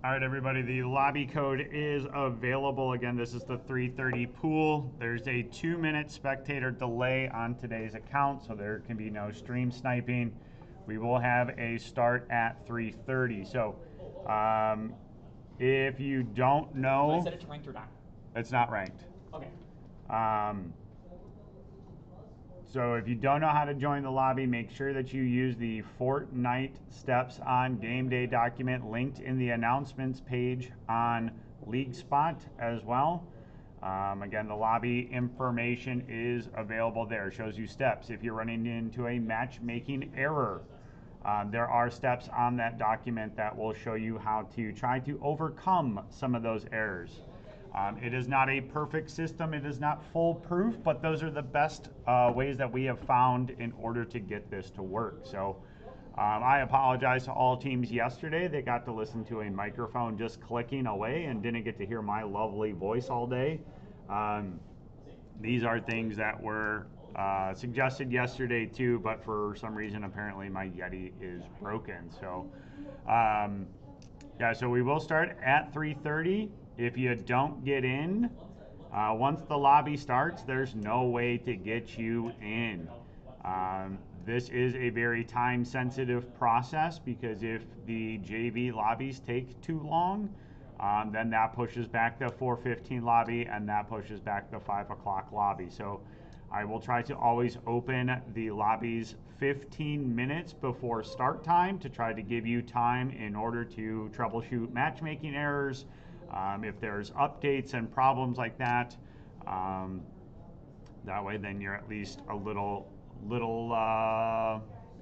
All right, everybody, the lobby code is available. Again, this is the 3:30 pool. There's a 2-minute spectator delay on today's account, so there can be no stream sniping. We will have a start at 3:30. So if you don't know... I set it to ranked or not? It's not ranked. Okay. So if you don't know how to join the lobby, make sure that you use the Fortnite Steps on Game Day document linked in the announcements page on LeagueSpot as well. Again, the lobby information is available there. It shows you steps. If you're running into a matchmaking error, there are steps on that document that will show you how to try to overcome some of those errors. It is not a perfect system. It is not foolproof, but those are the best ways that we have found in order to get this to work. So I apologize to all teams yesterday. They got to listen to a microphone just clicking away and didn't get to hear my lovely voice all day. These are things that were suggested yesterday too, but for some reason apparently my Yeti is broken. So yeah, so we will start at 3:30. If you don't get in, once the lobby starts, there's no way to get you in. This is a very time-sensitive process because if the JV lobbies take too long, then that pushes back the 4:15 lobby and that pushes back the 5 o'clock lobby. So I will try to always open the lobbies 15 minutes before start time to try to give you time in order to troubleshoot matchmaking errors. If there's updates and problems like that, that way then you're at least a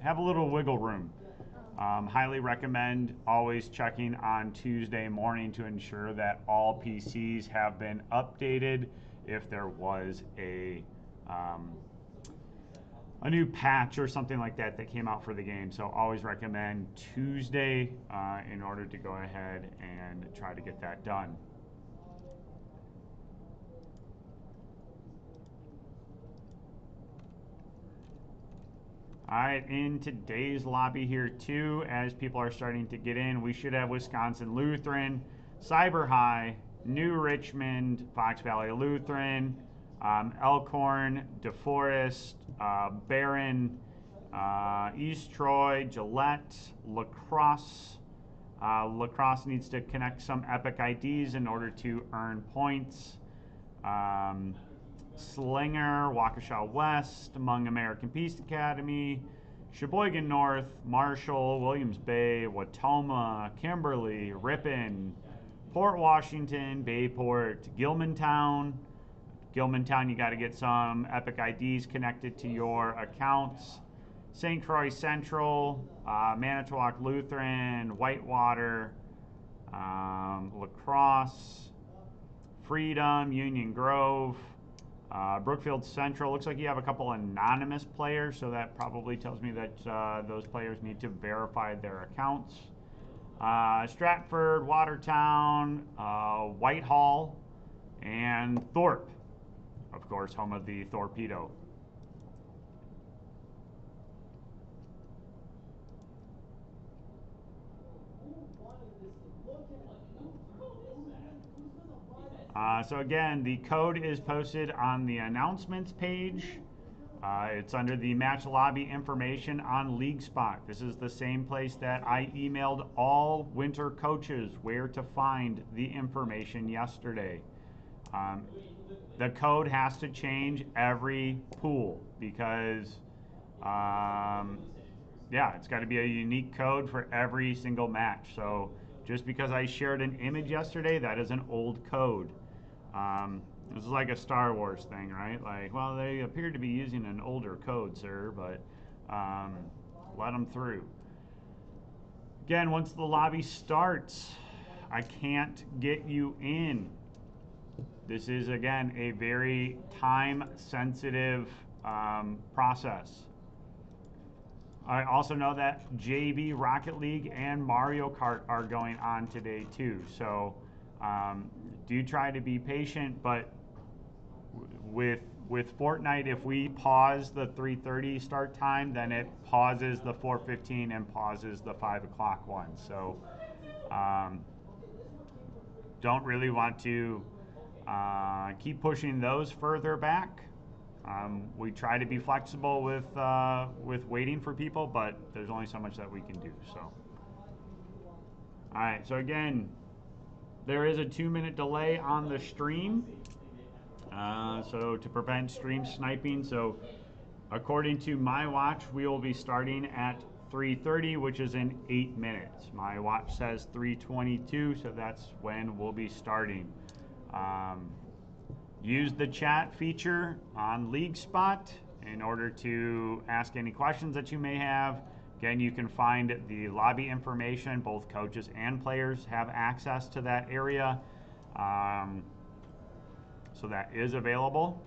have a little wiggle room. Highly recommend always checking on Tuesday morning to ensure that all PCs have been updated if there was a new patch or something like that that came out for the game. So always recommend Tuesday in order to go ahead and try to get that done. All right, in today's lobby here too, as people are starting to get in, we should have Wisconsin Lutheran, Cyber High, New Richmond, Fox Valley Lutheran, Elkhorn, DeForest, Barron, East Troy, Gillette, La Crosse. La Crosse needs to connect some Epic IDs in order to earn points. Slinger, Waukesha West, Hmong American Peace Academy, Sheboygan North, Marshall, Williams Bay, Watoma, Kimberly, Ripon, Port Washington, Bayport, Gilmantown. Gilmantown, you got to get some Epic IDs connected to your accounts. St. Croix Central, Manitowoc Lutheran, Whitewater, La Crosse, Freedom, Union Grove, Brookfield Central. Looks like you have a couple anonymous players, so that probably tells me that those players need to verify their accounts. Stratford, Watertown, Whitehall, and Thorpe. Of course, home of the Torpedo. So again, the code is posted on the announcements page. It's under the match lobby information on LeagueSpot. This is the same place that I emailed all winter coaches where to find the information yesterday. The code has to change every pool because, yeah, it's got to be a unique code for every single match. So just because I shared an image yesterday, that is an old code. This is like a Star Wars thing, right? Like, well, they appear to be using an older code, sir, but let them through. Again, once the lobby starts, I can't get you in. This is, again, a very time-sensitive process. I also know that JV Rocket League and Mario Kart are going on today, too. So do try to be patient, but with Fortnite, if we pause the 3:30 start time, then it pauses the 4:15 and pauses the 5 o'clock one. So don't really want to keep pushing those further back. We try to be flexible with waiting for people, but there's only so much that we can do. So, all right. So again, there is a 2-minute delay on the stream, so to prevent stream sniping. So, according to my watch, we will be starting at 3:30, which is in 8 minutes. My watch says 3:22, so that's when we'll be starting. Use the chat feature on LeagueSpot in order to ask any questions that you may have. Again, you can find the lobby information. Both coaches and players have access to that area. So that is available.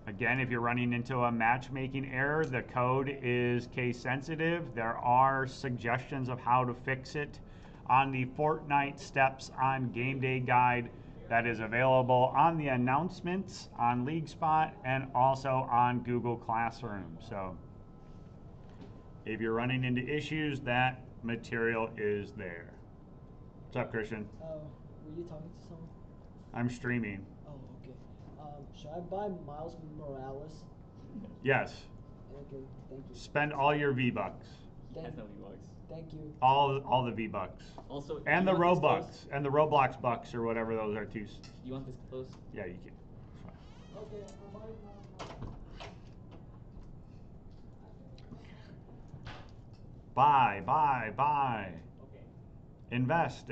Again, if you're running into a matchmaking error, the code is case sensitive. There are suggestions of how to fix it on the Fortnite Steps on Game Day guide that is available on the announcements on LeagueSpot and also on Google Classroom. So if you're running into issues, that material is there. What's up, Christian? Were you talking to someone? I'm streaming. Oh, okay. Should I buy Miles Morales? Yes. Okay, thank you. Spend all your V-Bucks. He has no V-Bucks. Thank you. All the V-Bucks. Also, and the Robux and the Roblox bucks or whatever those are too. You want this close? Yeah, you can. Okay, I'm buying Buy. Okay. Invest.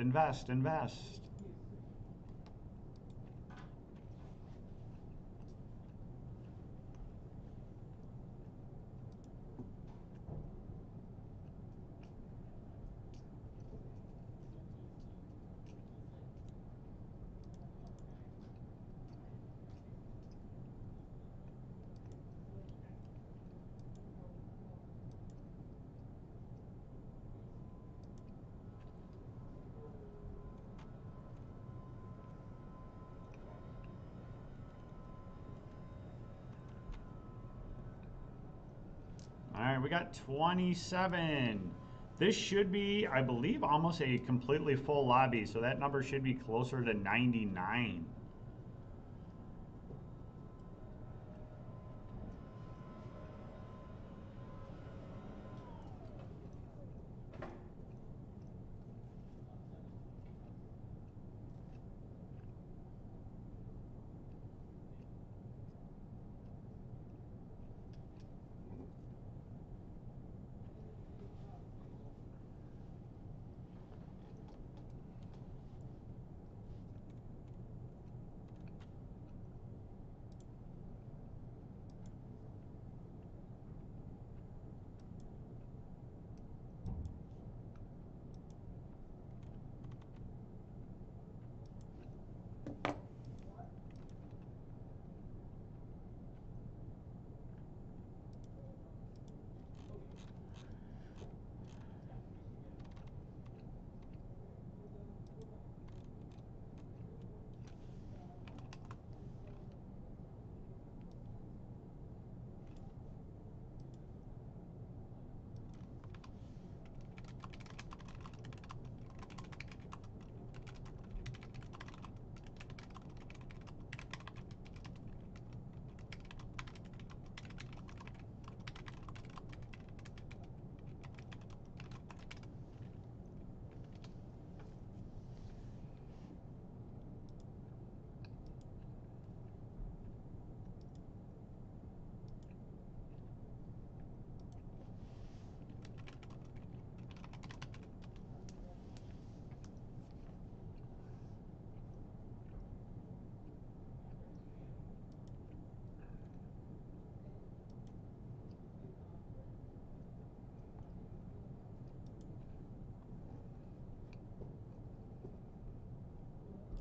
All right, we got 27. This should be, I believe, almost a completely full lobby, so that number should be closer to 99.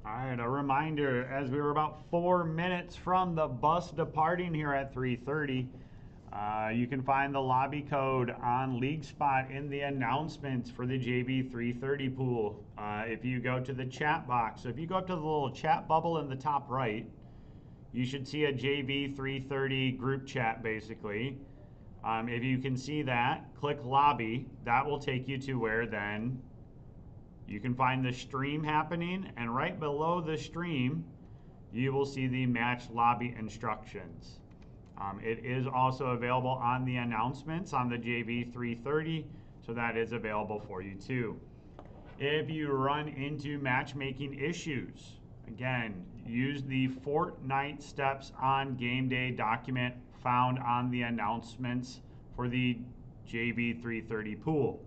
All right, a reminder, as we were about 4 minutes from the bus departing here at 3:30, you can find the lobby code on LeagueSpot in the announcements for the JV 330 pool. If you go to the chat box, so if you go up to the little chat bubble in the top right, you should see a JV 330 group chat basically. If you can see that, click lobby. That will take you to where then you can find the stream happening, and right below the stream, you will see the match lobby instructions. It is also available on the announcements on the JV330, so that is available for you too. If you run into matchmaking issues, again, use the Fortnite steps on game day document found on the announcements for the JV330 pool.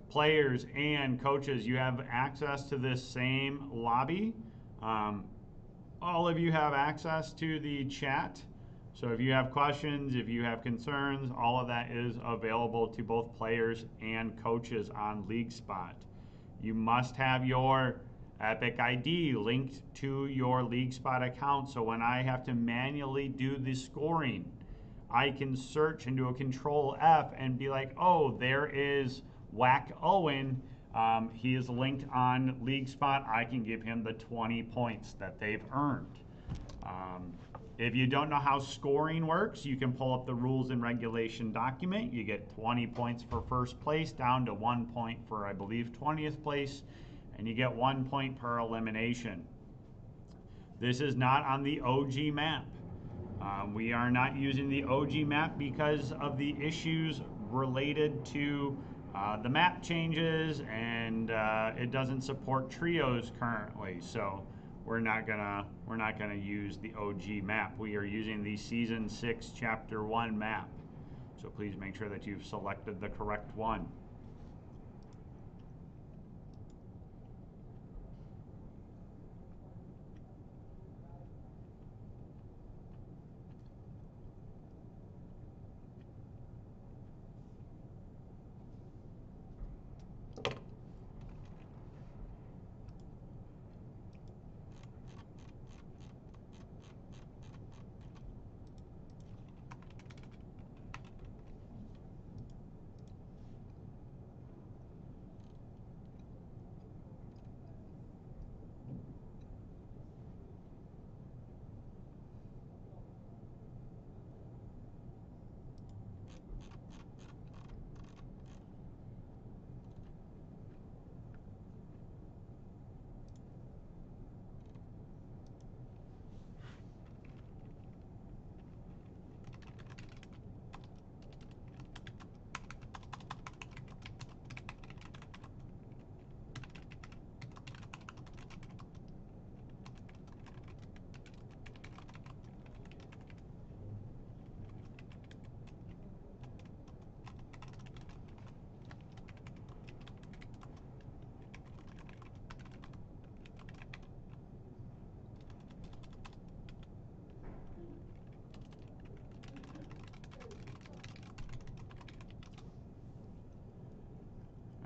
Players and coaches, you have access to this same lobby. All of you have access to the chat. So if you have questions, if you have concerns, all of that is available to both players and coaches on LeagueSpot. You must have your Epic ID linked to your LeagueSpot account, so when I have to manually do the scoring, I can search and do a Control F and be like, oh, there is Whack Owen. He is linked on LeagueSpot. I can give him the 20 points that they've earned. If you don't know how scoring works, you can pull up the rules and regulation document. You get 20 points for first place, down to 1 point for, I believe, 20th place, and you get 1 point per elimination. This is not on the OG map. We are not using the OG map because of the issues related to the map changes, and it doesn't support trios currently. So we're not gonna use the OG map. We are using the Season 6 Chapter 1 map. So please make sure that you've selected the correct one.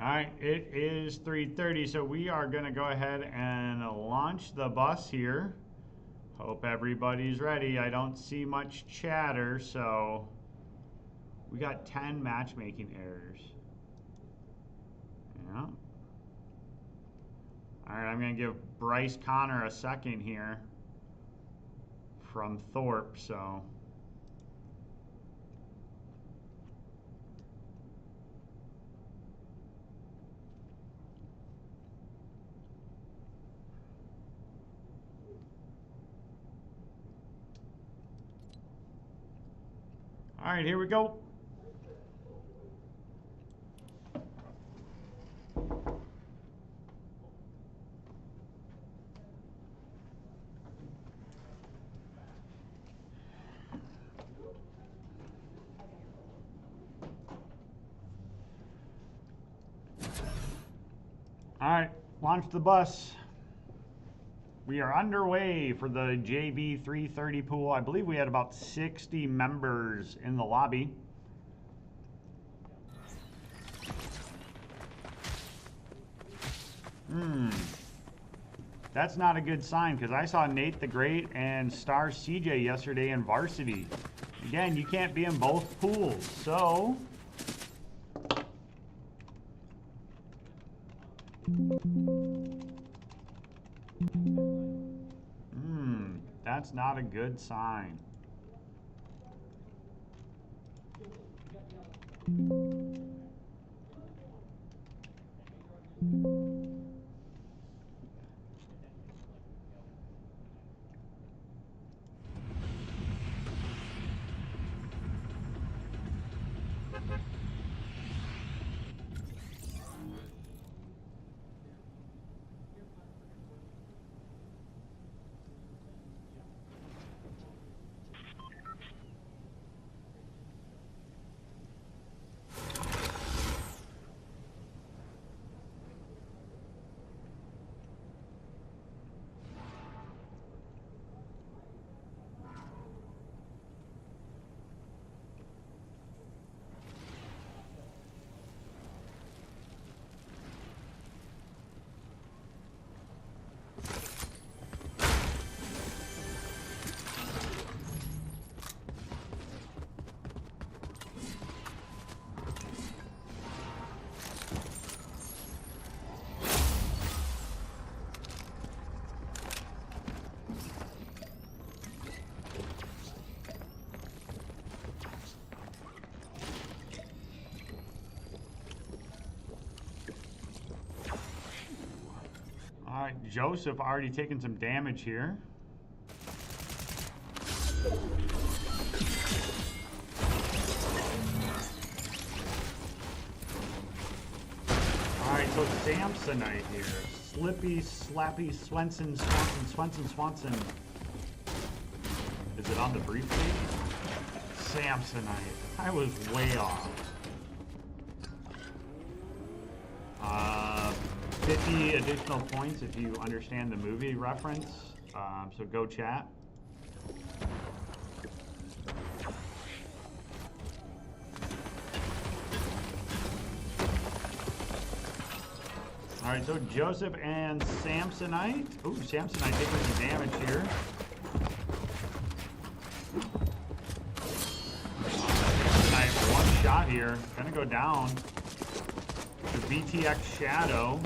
All right, it is 3:30, so we are going to go ahead and launch the bus here. Hope everybody's ready. I don't see much chatter, so we got 10 matchmaking errors. Yeah. All right, I'm going to give Bryce Connor a second here from Thorpe, so... All right, here we go. All right, launch the bus. We are underway for the JV 330 pool. I believe we had about 60 members in the lobby. That's not a good sign, because I saw Nate the Great and Star CJ yesterday in varsity. Again, you can't be in both pools, so... That's not a good sign. All right, Joseph already taking some damage here. All right, so Samsonite here. Slippy, Slappy, Swanson. Is it on the briefcase? Samsonite. I was way off. 50 additional points if you understand the movie reference. So go chat. All right, so Joseph and Samsonite. Ooh, Samsonite taking some damage here. Samsonite, one shot here. Gonna go down. The VTX Shadow.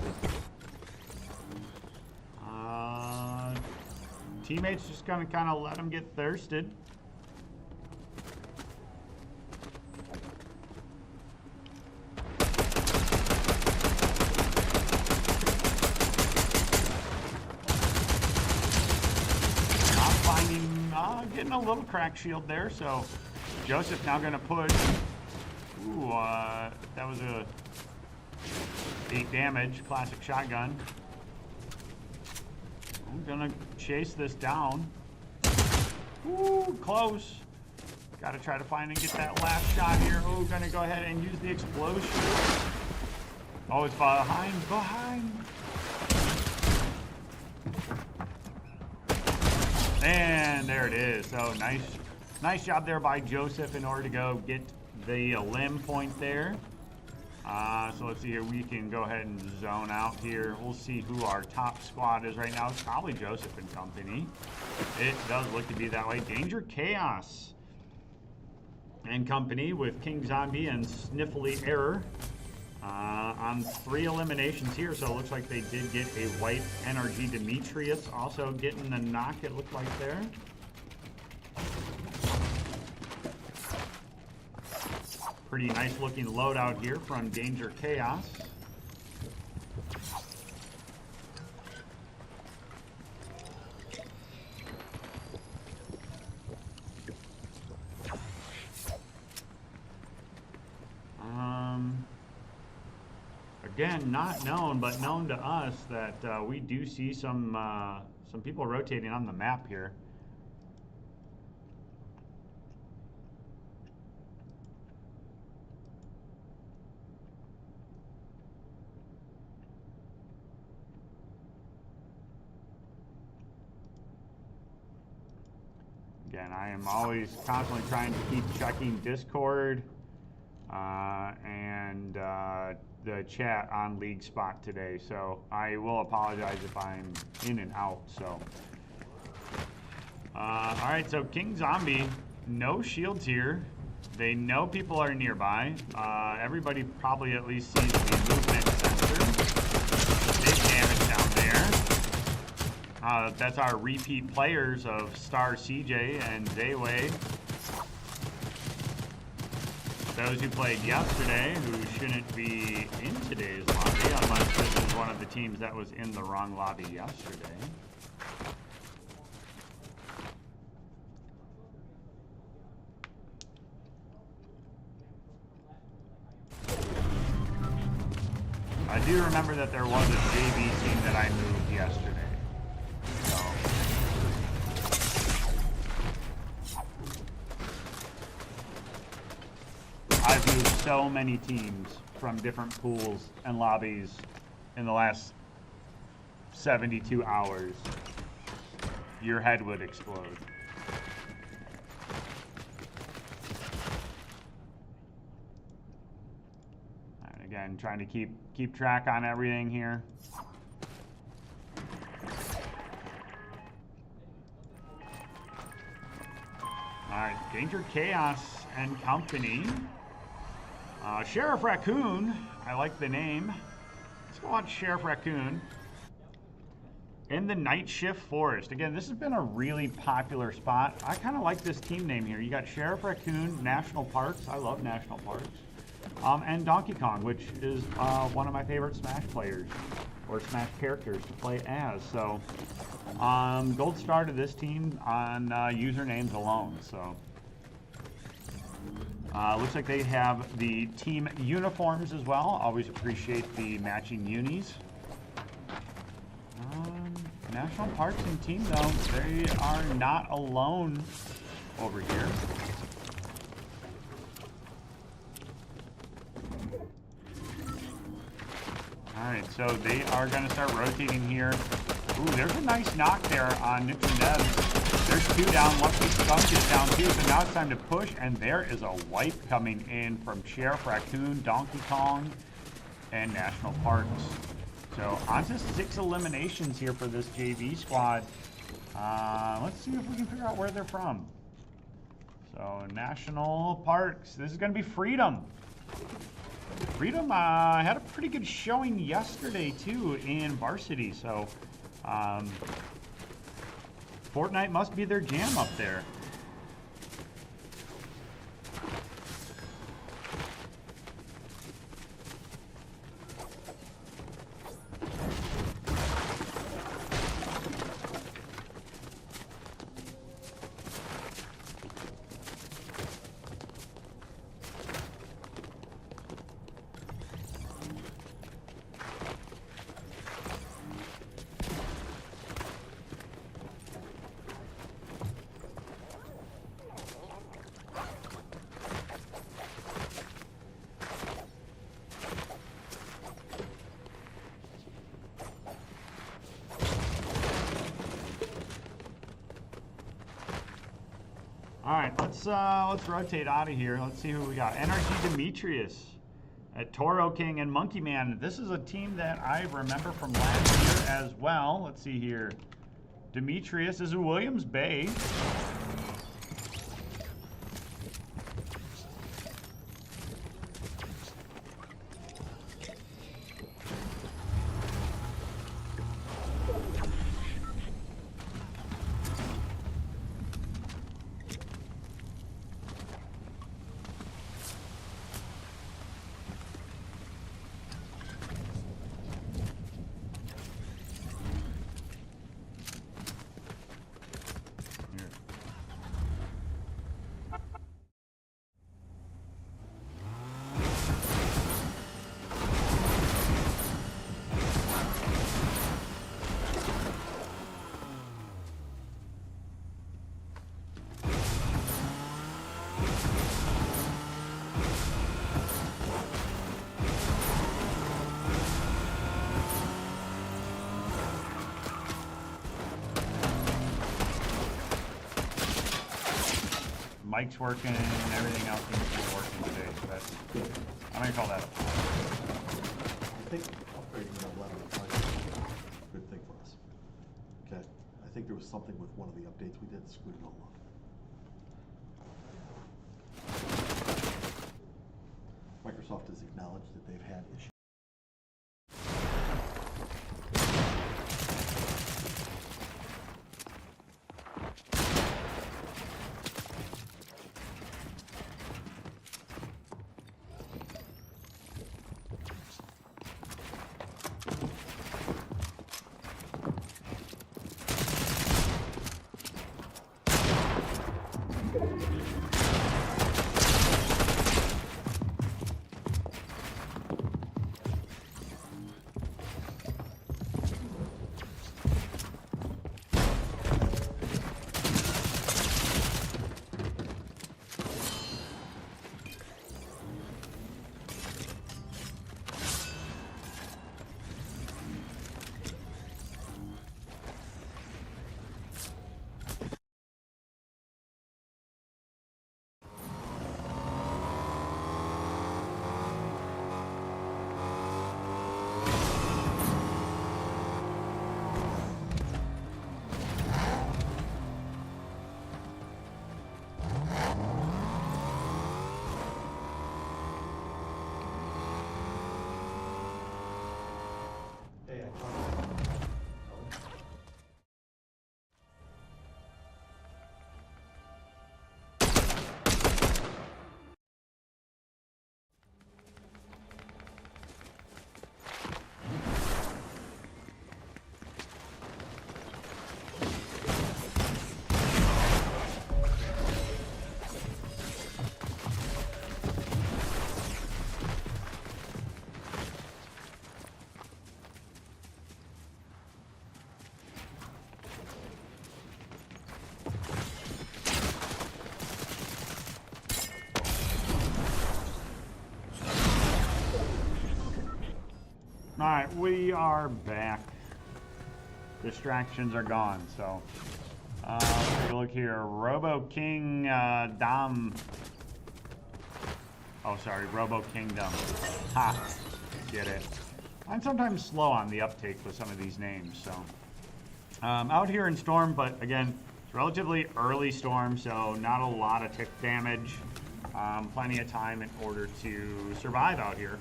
Teammates just gonna kind of let him get thirsted. Not finding, getting a little crack shield there. So Joseph now gonna push. Ooh, that was a 8 damage, classic shotgun. I'm gonna chase this down. Ooh, close. Gotta try to find and get that last shot here. Oh, gonna go ahead and use the explosion. Oh, it's behind. And there it is. So nice job there by Joseph in order to go get the limb point there. So let's see here. We can go ahead and zone out here. We'll see who our top squad is right now. It's probably Joseph and company. It does look to be that way. Danger Chaos and company with King Zombie and Sniffly Error on 3 eliminations here. So it looks like they did get a white NRG Demetrius also getting the knock, it looked like there. Pretty nice looking loadout here from Danger Chaos. Again, not known, but known to us that we do see some people rotating on the map here. Again, I am always constantly trying to keep checking Discord and the chat on League Spot today, so I will apologize if I'm in and out. So, all right, so King Zombie, no shields here. They know people are nearby. Everybody probably at least sees the movement sensor. Big damage down there. That's our repeat players of Star CJ and Zayway. Those who played yesterday, who shouldn't be in today's lobby, unless this is one of the teams that was in the wrong lobby yesterday. I do remember that there was a JV team that I moved yesterday. So. I've moved so many teams from different pools and lobbies in the last 72 hours. Your head would explode. Again, trying to keep track on everything here. Alright, Danger Chaos and Company. Sheriff Raccoon, I like the name. Let's go watch Sheriff Raccoon. In the Night Shift Forest. Again, this has been a really popular spot. I kind of like this team name here. You got Sheriff Raccoon, National Parks. I love National Parks. And Donkey Kong, which is one of my favorite Smash players, or Smash characters to play as. So, gold star to this team on usernames alone. So, looks like they have the team uniforms as well. Always appreciate the matching unis. National Parks and team, though, they are not alone over here. Alright, so they are going to start rotating here. Ooh, there's a nice knock there on Nitroneb. There's two down. Lucky Skunk is down too, so now it's time to push, and there is a wipe coming in from Sheriff Raccoon, Donkey Kong, and National Parks. So on to 6 eliminations here for this JV squad. Let's see if we can figure out where they're from. So National Parks, this is going to be Freedom. Freedom had a pretty good showing yesterday too in varsity, so Fortnite must be their jam up there. Alright, let's rotate out of here. Let's see who we got. NRG Demetrius at Toro King and Monkey Man. This is a team that I remember from last year as well. Let's see here. Demetrius is a Williams Bay. Mike's working and everything else seems to be working today, so that's, I'm going to call that a plus. I think upgrading that level is a good thing for us. Okay, I think there was something with one of the updates we did that screwed it all up. Microsoft has acknowledged that they've had issues. Hey, I tried. All right, we are back. Distractions are gone. So, take a look here. Robo King Dom. Oh, sorry, Robo Kingdom. Ha, get it. I'm sometimes slow on the uptake with some of these names. So, out here in Storm, but again, it's relatively early Storm, so not a lot of tick damage. Plenty of time in order to survive out here.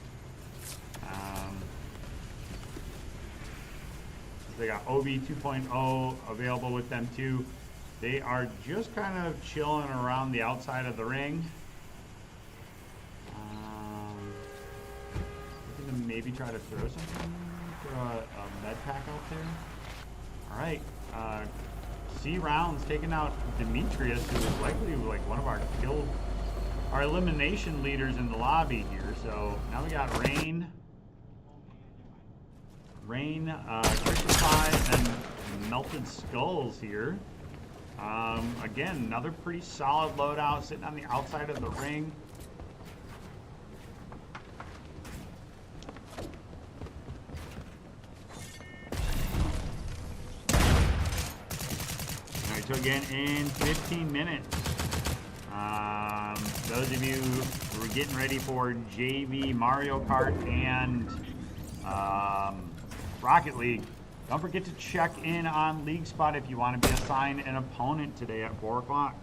They got OB 2.0 available with them too. They are just kind of chilling around the outside of the ring. Looking to maybe try to throw something, throw a med pack out there. All right, C rounds taking out Demetrius, who is likely like one of our elimination leaders in the lobby here. So now we got Rain, Crucified, and Melted Skulls here. Again, another pretty solid loadout sitting on the outside of the ring. Alright, so again, in 15 minutes, those of you who are getting ready for JV Mario Kart and Rocket League, don't forget to check in on League Spot if you want to be assigned an opponent today at 4 o'clock.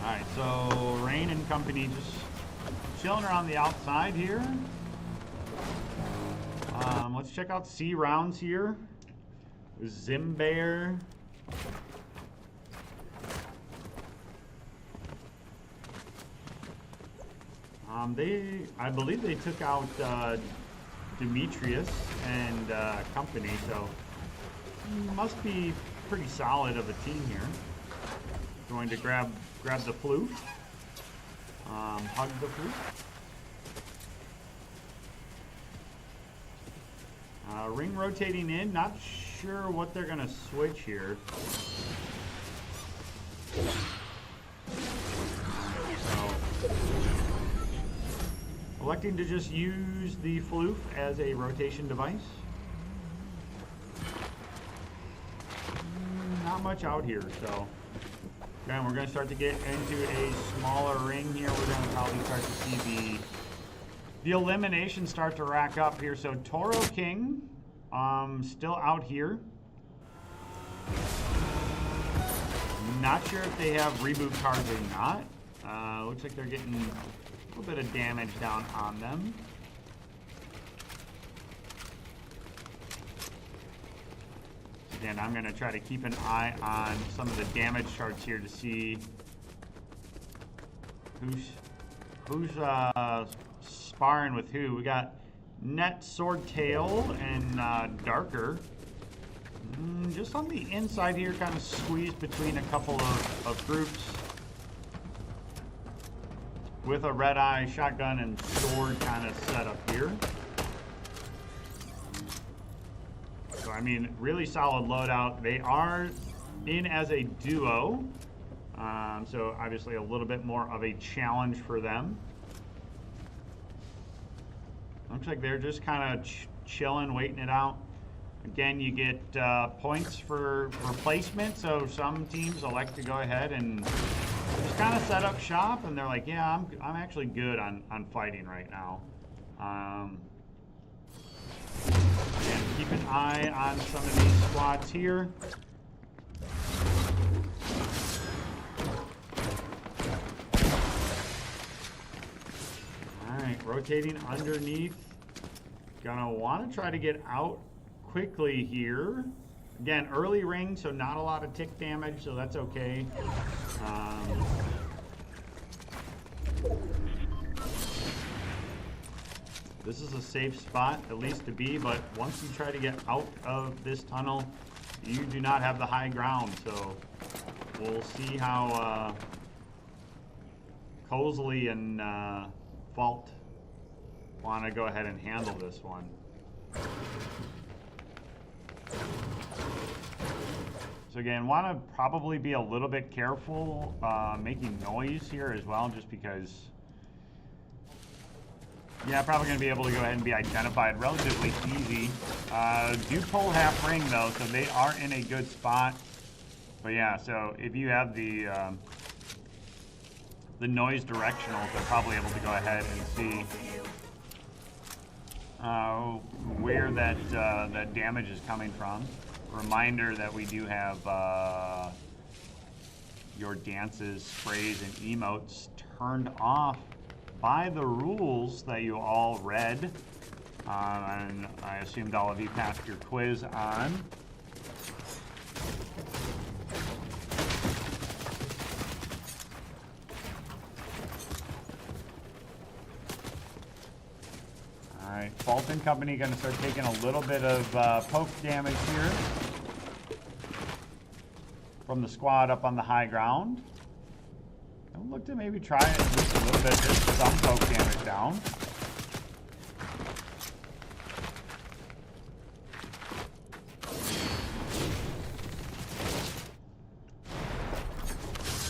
Alright, so Rain and company just chilling around the outside here. Let's check out C rounds here. Zimbear. I believe they took out Demetrius and company, so must be pretty solid of a team here. Going to grab the flute, hug the flute. Ring rotating in, not sure what they're gonna switch here. So, electing to just use the floof as a rotation device. Not much out here, so. Again, we're going to start to get into a smaller ring here. We're going to probably start to see the eliminations start to rack up here. So Toro King, still out here. Not sure if they have reboot cards or not. Looks like they're getting a little bit of damage down on them. Again, I'm going to try to keep an eye on some of the damage charts here to see who's sparring with who. We got Net, Swordtail, and Darker. Just on the inside here, kind of squeezed between a couple of groups with a red eye, shotgun, and sword kind of set up here. So, I mean, really solid loadout. They are in as a duo, so obviously a little bit more of a challenge for them. Looks like they're just kind of chilling, waiting it out. Again, you get points for placement, so some teams elect to go ahead and just kind of set up shop, and they're like, yeah, I'm actually good on fighting right now. And keep an eye on some of these squads here. Alright, rotating underneath. Gonna want to try to get out quickly here. Again, early ring, so not a lot of tick damage, so that's okay. This is a safe spot, at least to be, but once you try to get out of this tunnel, you do not have the high ground, so we'll see how Cosley and Fault want to go ahead and handle this one. So again, want to probably be a little bit careful making noise here as well, just because, yeah, probably going to be able to go ahead and be identified relatively easy. Do pull half ring though, so they are in a good spot. But yeah, so if you have the noise directionals, they're probably able to go ahead and see where that damage is coming from. Reminder that we do have your dances, sprays, and emotes turned off by the rules that you all read, and I assumed all of you passed your quiz on. Alright, Fulton Company going to start taking a little bit of poke damage here from the squad up on the high ground. I'll look to maybe try it at least a little bit, just some poke damage down.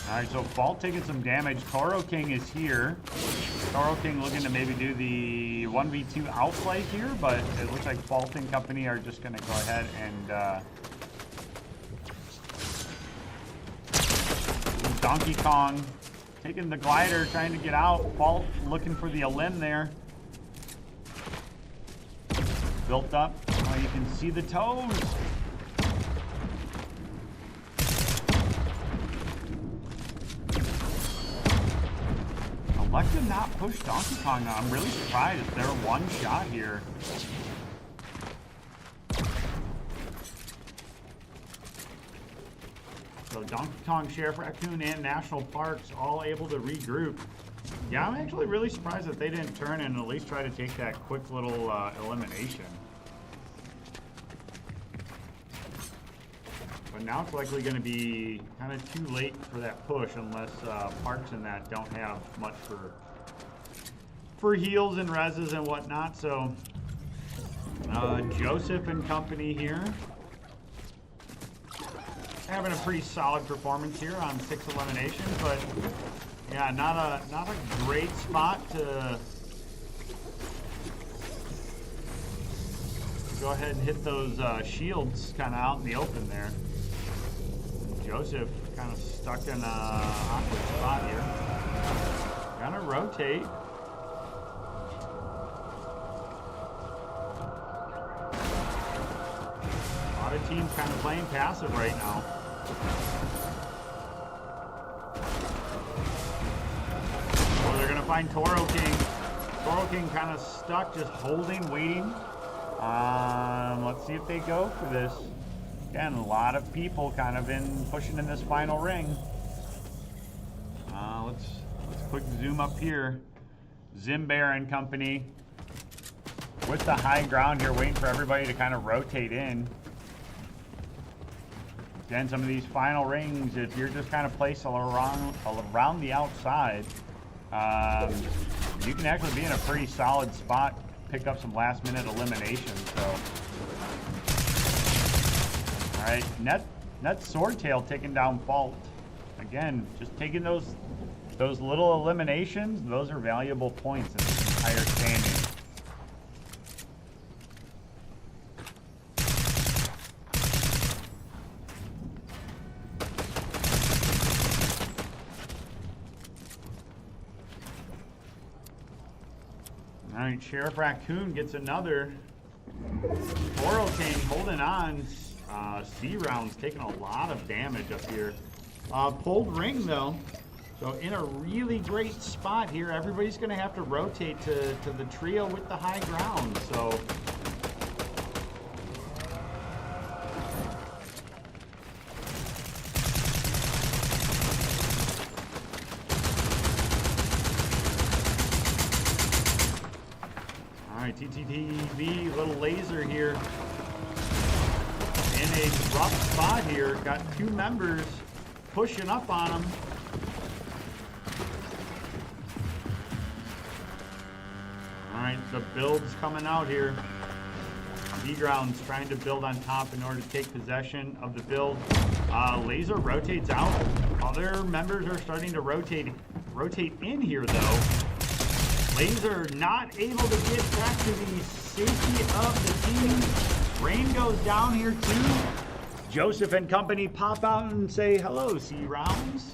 Alright, so Fault taking some damage. Toro King is here. Toro King looking to maybe do the 1v2 outplay here, but it looks like Fulton Company are just going to go ahead and Donkey Kong taking the glider, trying to get out. Fault looking for the limb there. Built up. Oh, you can see the toes. Elect to not push Donkey Kong now. I'm really surprised they're one shot here. So Donkey Kong, Sheriff Raccoon, and National Parks all able to regroup. Yeah, I'm actually really surprised that they didn't turn and at least try to take that quick little elimination. But now it's likely going to be kind of too late for that push unless Parks and that don't have much for heals and reses and whatnot. So Joseph and company here having a pretty solid performance here on 6 eliminations, but yeah, not a great spot to go ahead and hit those shields kind of out in the open there. Joseph kind of stuck in an awkward spot here. Gonna rotate. A lot of teams kind of playing passive right now. find Toro King. Toro King kind of stuck, just holding, waiting. Let's see if they go for this. Again, a lot of people kind of pushing in this final ring. Let's quick zoom up here. Zimbear and company with the high ground here, waiting for everybody to kind of rotate in. Again, some of these final rings, if you're just kind of placed around the outside, you can actually be in a pretty solid spot, pick up some last-minute eliminations. So, all right, Net Swordtail taking down Fault. Again, just taking those little eliminations. Those are valuable points in this entire standing. All right, Sheriff Raccoon gets another. Toro King holding on. C-Round's taking a lot of damage up here. Pulled ring, though. So in a really great spot here. Everybody's going to have to rotate to the trio with the high ground. So TTTV, little laser here. In a rough spot here. Got two members pushing up on him. Alright, the build's coming out here. D-Ground's trying to build on top in order to take possession of the build. Laser rotates out. Other members are starting to rotate in here, though. Laser not able to get back to the safety of the team. Rain goes down here too. Joseph and company pop out and say hello, C-Rounds.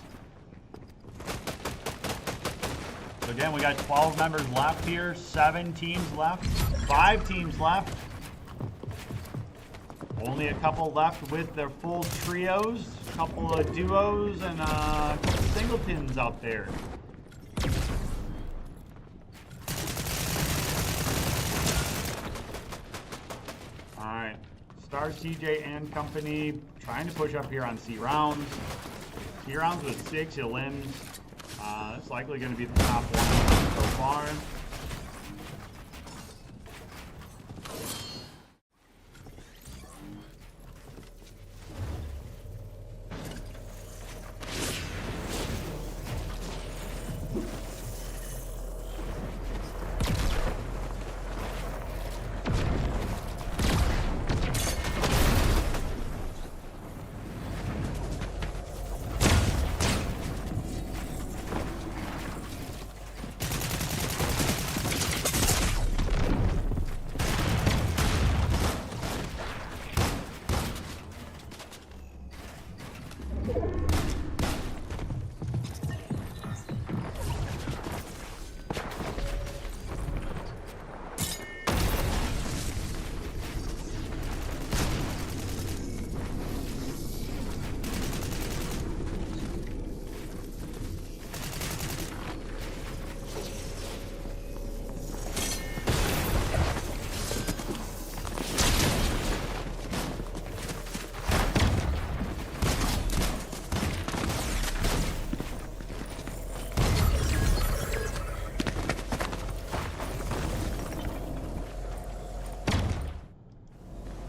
So again, we got 12 members left here, 7 teams left, 5 teams left. Only a couple left with their full trios, a couple of duos, and a couple singletons out there. Alright, Star CJ and company trying to push up here on C-Rounds. C-Rounds with 6 elims. That's likely going to be the top one so far.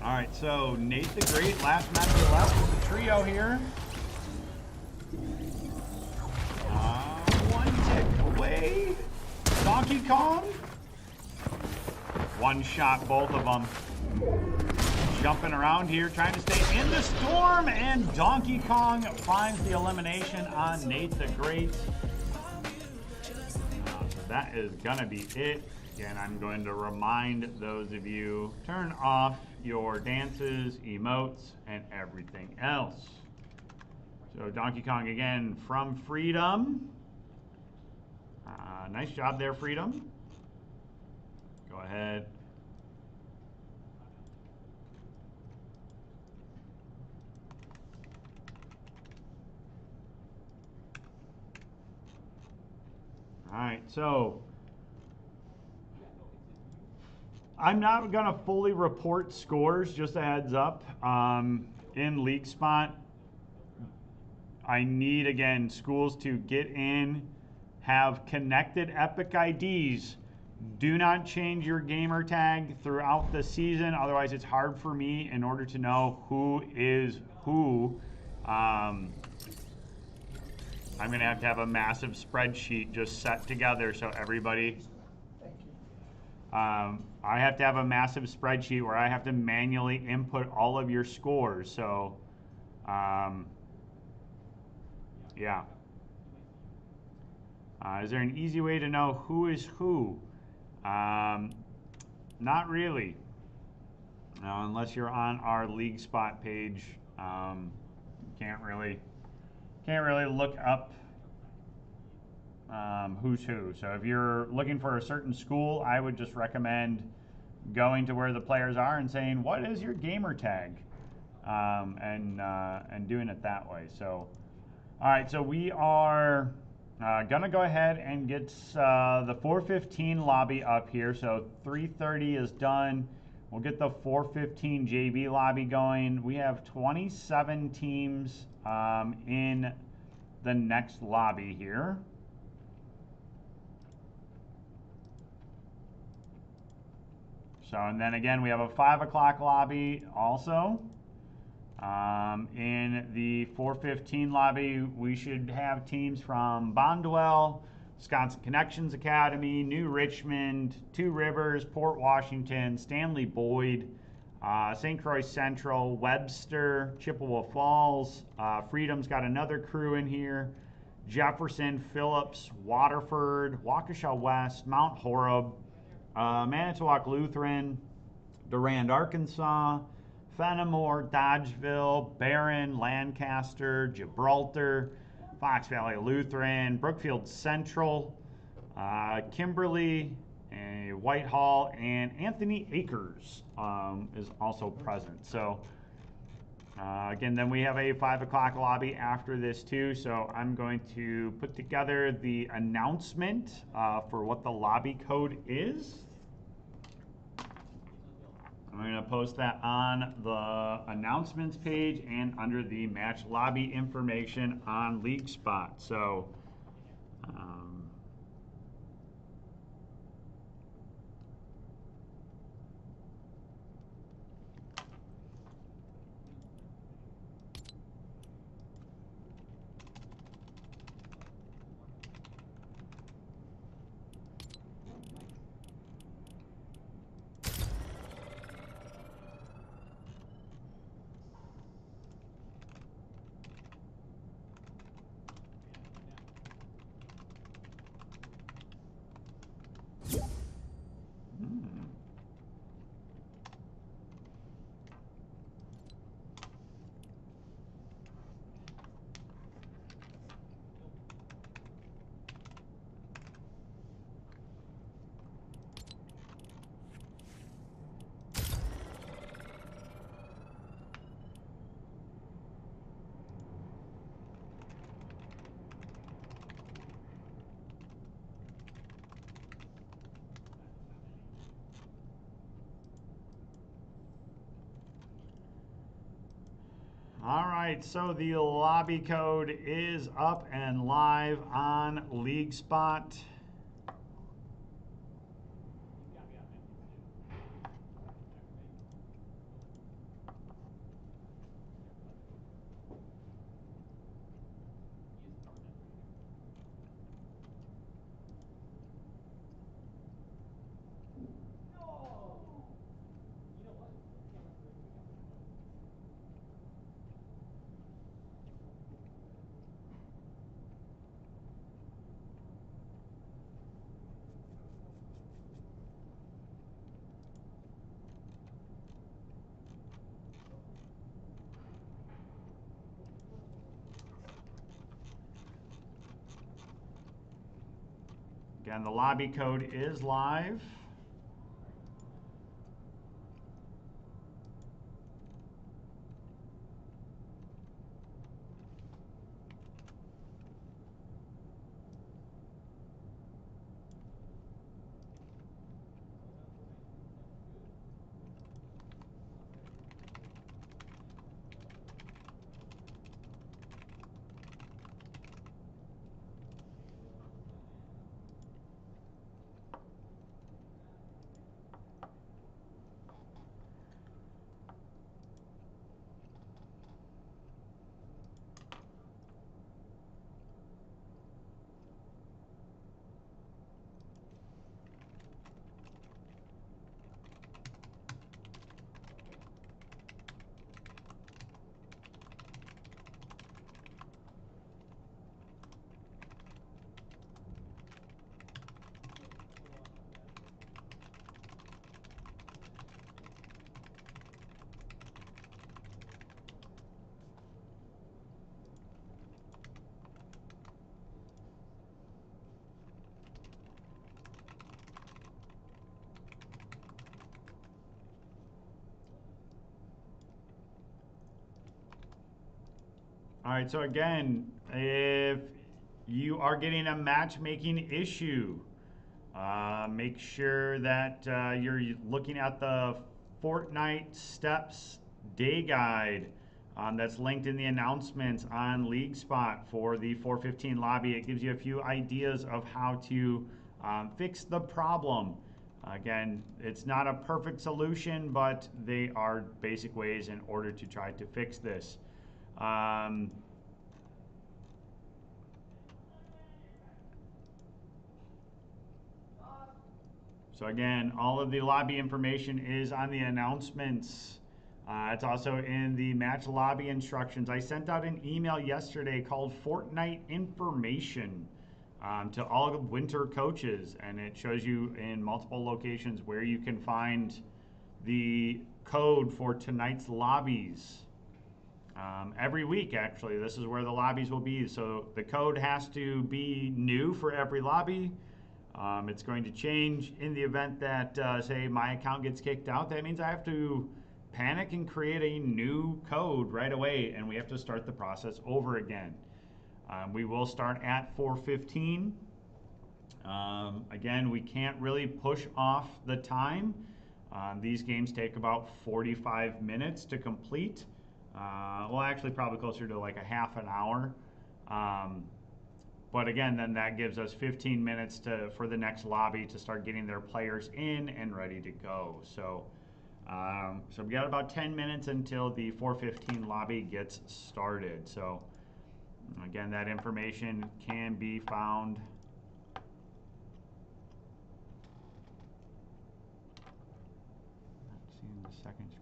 Alright, so Nate the Great, last member left with the trio here. One tick away. Donkey Kong. One shot, both of them. Jumping around here, trying to stay in the storm, and Donkey Kong finds the elimination on Nate the Great. So that is gonna be it. Again, I'm going to remind those of you, turn off your dances, emotes, and everything else. So Donkey Kong again from Freedom. Nice job there, Freedom. Go ahead. right, so I'm not going to fully report scores, just a heads up. In League Spot, I need, again, schools to get in, have connected Epic IDs. Do not change your gamer tag throughout the season, otherwise it's hard for me in order to know who is who. I'm going to have a massive spreadsheet just set together so everybody... I have to have a massive spreadsheet where I have to manually input all of your scores. So, yeah. Is there an easy way to know who is who? Not really. Unless you're on our League Spot page, can't really look up who's who. So if you're looking for a certain school, I would just recommend going to where the players are and saying, what is your gamer tag? And doing it that way. So, all right, so we are gonna go ahead and get the 415 lobby up here. So 330 is done. We'll get the 415 JV lobby going. We have 27 teams in the next lobby here. So, and then again, we have a 5 o'clock lobby also. In the 415 lobby, we should have teams from Bondwell, Wisconsin Connections Academy, New Richmond, Two Rivers, Port Washington, Stanley Boyd, St. Croix Central, Webster, Chippewa Falls. Freedom's got another crew in here. Jefferson, Phillips, Waterford, Waukesha West, Mount Horeb, Manitowoc Lutheran, Durand, Arkansas, Fenimore, Dodgeville, Barron, Lancaster, Gibraltar, Fox Valley Lutheran, Brookfield Central, Kimberly, Whitehall, and Anthony Acres is also present. So again, then we have a 5 o'clock lobby after this too. So I'm going to put together the announcement for what the lobby code is. I'm going to post that on the announcements page and under the match lobby information on League Spot. So, all right, so the lobby code is up and live on League Spot. Again, the lobby code is live. All right, so again, if you are getting a matchmaking issue, make sure that you're looking at the Fortnite Steps Day Guide that's linked in the announcements on League Spot for the 415 lobby. It gives you a few ideas of how to fix the problem. Again, it's not a perfect solution, but they are basic ways in order to try to fix this. So again, all of the lobby information is on the announcements. It's also in the match lobby instructions. I sent out an email yesterday called Fortnite Information to all winter coaches, and it shows you in multiple locations where you can find the code for tonight's lobbies. Every week, actually, this is where the lobbies will be. So the code has to be new for every lobby. It's going to change in the event that, say, my account gets kicked out. That means I have to panic and create a new code right away, and we have to start the process over again. We will start at 4:15. Again, we can't really push off the time. These games take about 45 minutes to complete. Well, actually, probably closer to like a half an hour. But again, then that gives us 15 minutes for the next lobby to start getting their players in and ready to go. So we got about 10 minutes until the 4:15 lobby gets started. So again, that information can be found. Not seeing the second screen.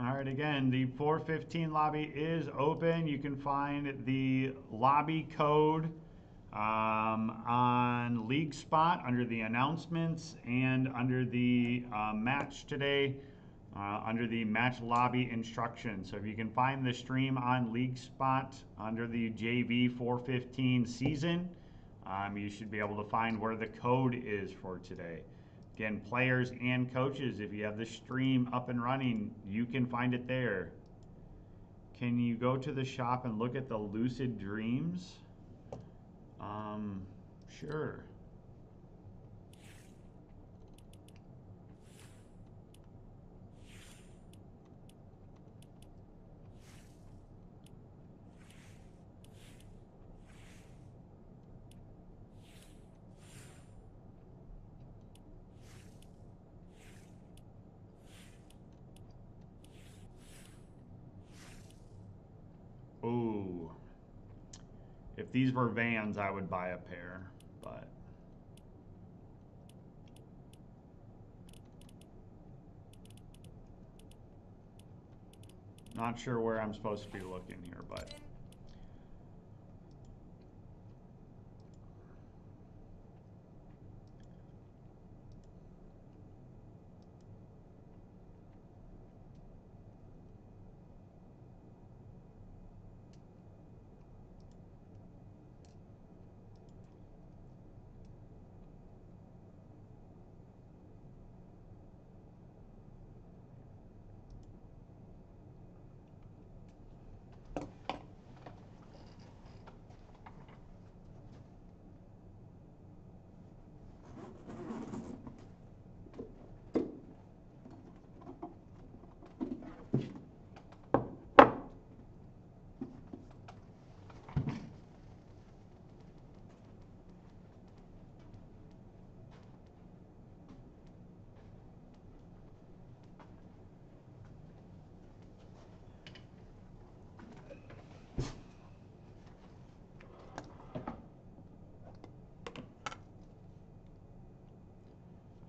All right, again, the 4:15 lobby is open. You can find the lobby code on League Spot under the announcements and under the match today under the match lobby instructions. So if you can find the stream on League Spot under the JV 4:15 season, you should be able to find where the code is for today. Again, players and coaches, if you have the stream up and running, you can find it there. Can you go to the shop and look at the Lucid Dreams? Sure. If these were Vans, I would buy a pair, but. Not sure where I'm supposed to be looking here, but.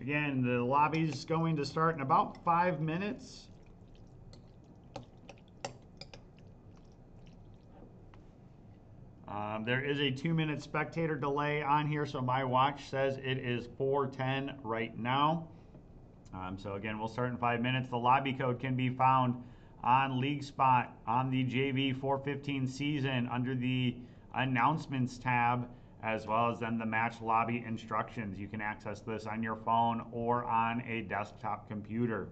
Again, the lobby's going to start in about 5 minutes. There is a 2-minute spectator delay on here, so my watch says it is 4:10 right now. So again, we'll start in 5 minutes. The lobby code can be found on League Spot on the JV 415 season under the announcements tab, as well as then the match lobby instructions. You can access this on your phone or on a desktop computer.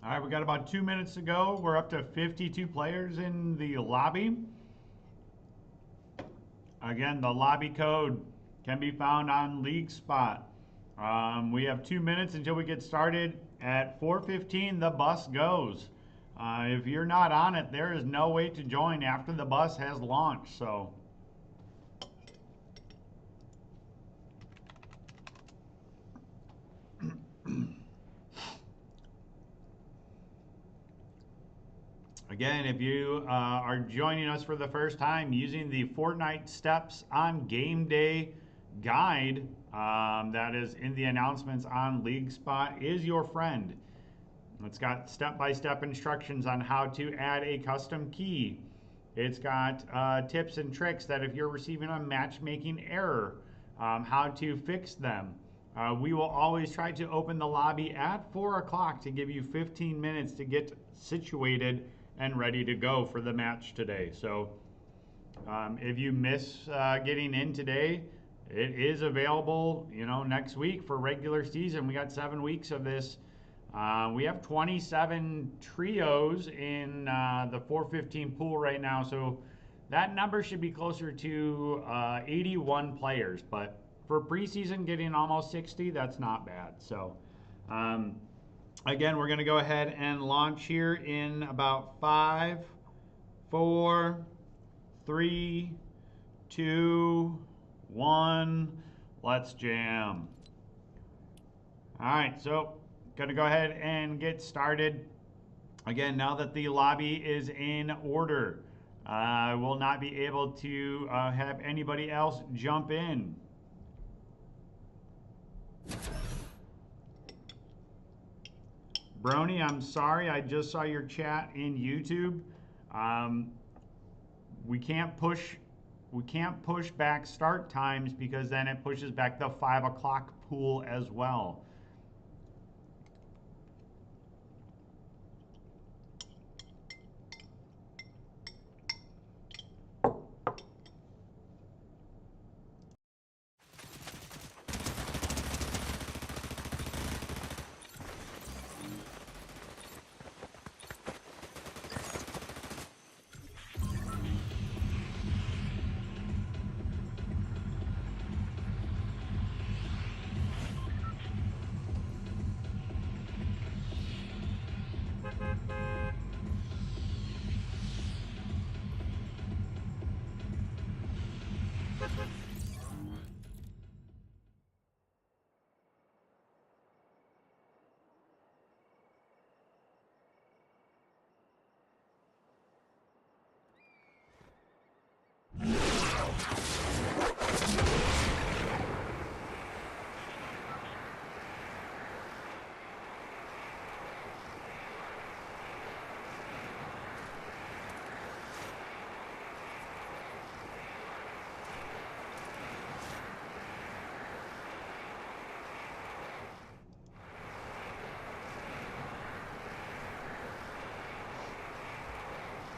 All right, we got about 2 minutes to go. We're up to 52 players in the lobby. Again, the lobby code can be found on League Spot. We have 2 minutes until we get started. At 4:15, the bus goes. If you're not on it, there is no way to join after the bus has launched. So. Again, if you are joining us for the first time using the Fortnite Steps on Game Day guide that is in the announcements on League Spot is your friend. It's got step-by-step instructions on how to add a custom key. It's got tips and tricks that if you're receiving a matchmaking error, how to fix them. We will always try to open the lobby at 4 o'clock to give you 15 minutes to get situated and ready to go for the match today. So if you miss getting in today, it is available, next week for regular season. We got 7 weeks of this. We have 27 trios in the 415 pool right now, so that number should be closer to 81 players. But for preseason, getting almost 60, that's not bad. So again, we're going to go ahead and launch here in about 5, 4, 3, 2, 1. Let's jam. All right, so going to go ahead and get started. Again, now that the lobby is in order, I will not be able to have anybody else jump in. Brony, I'm sorry, I just saw your chat in YouTube. We can't push back start times because then it pushes back the 5 o'clock pool as well.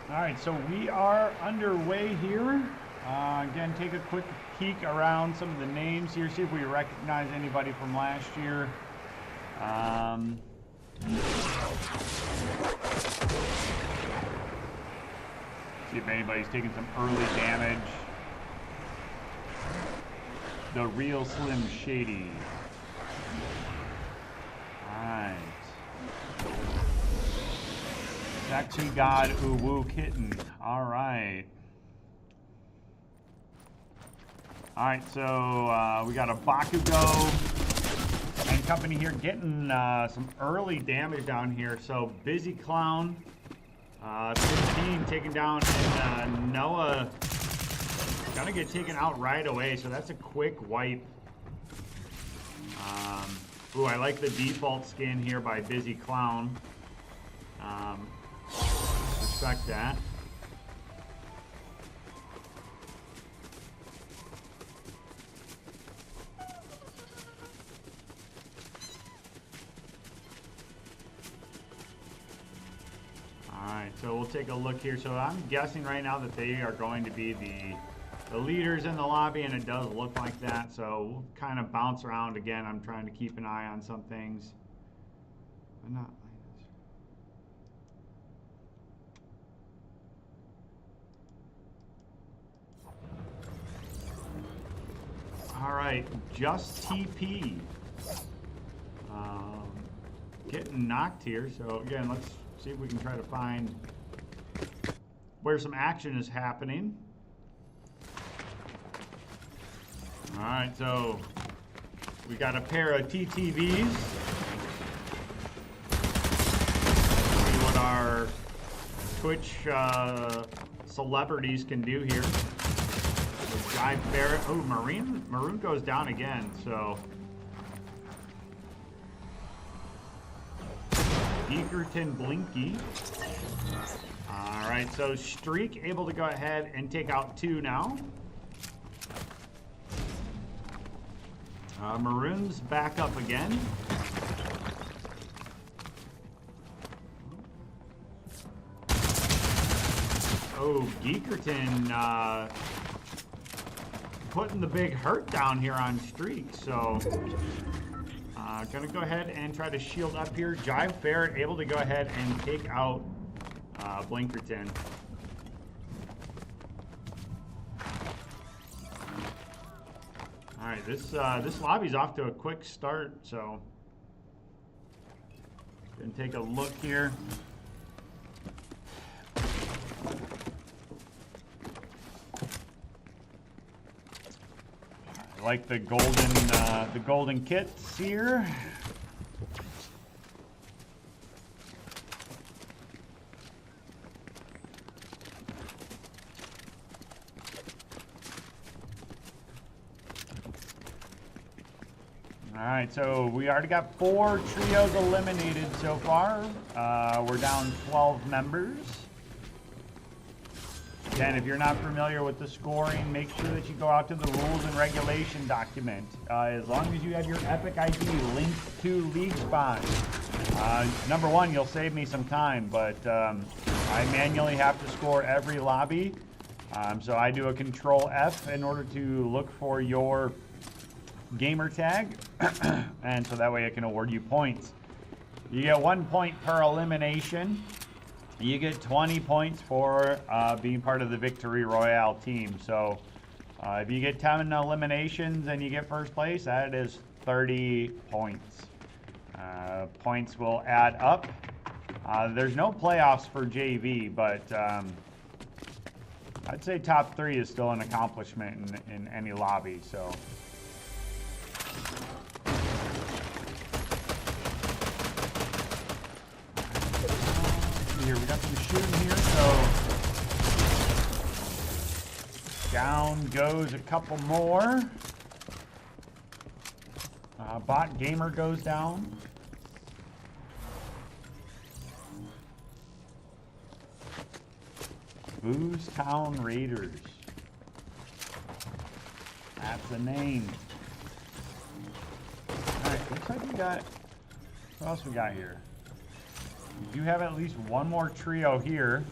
All right, so we are underway here. Again, take a quick peek around some of the names here, see if we recognize anybody from last year. See if anybody's taking some early damage. The real Slim Shady. All right. Sexy God Uwu Kitten. All right. All right, so we got a Bakugo and company here getting some early damage down here. So Busy Clown, 15 taken down, and Noah gonna get taken out right away. So that's a quick wipe. Ooh, I like the default skin here by Busy Clown. Respect that. Alright, so we'll take a look here. So I'm guessing right now that they are going to be the leaders in the lobby, and it does look like that. So we'll kind of bounce around again. I'm trying to keep an eye on some things. I'm not. All right, just TP. Getting knocked here. So again, let's see if we can try to find where some action is happening. All right, so we got a pair of TTVs. See what our Twitch celebrities can do here. Jive Barrett. Oh, Maroon goes down again, so. Egerton Blinky. All right, so Streak able to go ahead and take out 2 now. Maroon's back up again. Oh, Geekerton putting the big hurt down here on Streak, so gonna go ahead and try to shield up here. Jive Ferret able to go ahead and take out Blinkerton. All right, this lobby's off to a quick start, so gonna take a look here. I like the golden kits here. All right, so we already got 4 trios eliminated so far. We're down 12 members. Again, if you're not familiar with the scoring, make sure that you go out to the rules and regulation document. As long as you have your Epic ID linked to League Spot. Number one, you'll save me some time, but I manually have to score every lobby. So I do a Control F in order to look for your gamer tag, and so that way I can award you points. You get 1 point per elimination. You get 20 points for being part of the Victory Royale team. So if you get 10 eliminations and you get first place, that is 30 points. Points will add up. There's no playoffs for JV, but I'd say top 3 is still an accomplishment in any lobby. So. Here we got some shooting here, so down goes a couple more. Bot Gamer goes down. Booze Town Raiders. That's the name. Alright, looks like we got, what else we got here? We do have at least one more trio here.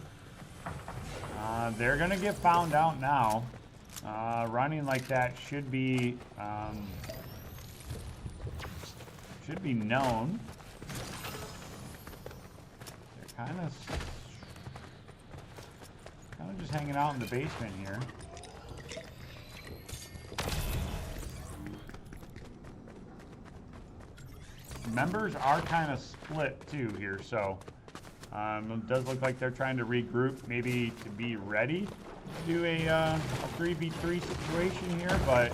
They're gonna get found out now. Running like that should be known. They're kind of just hanging out in the basement here. Members are kind of split too here, so it does look like they're trying to regroup, maybe to be ready to do a 3v3 situation here, but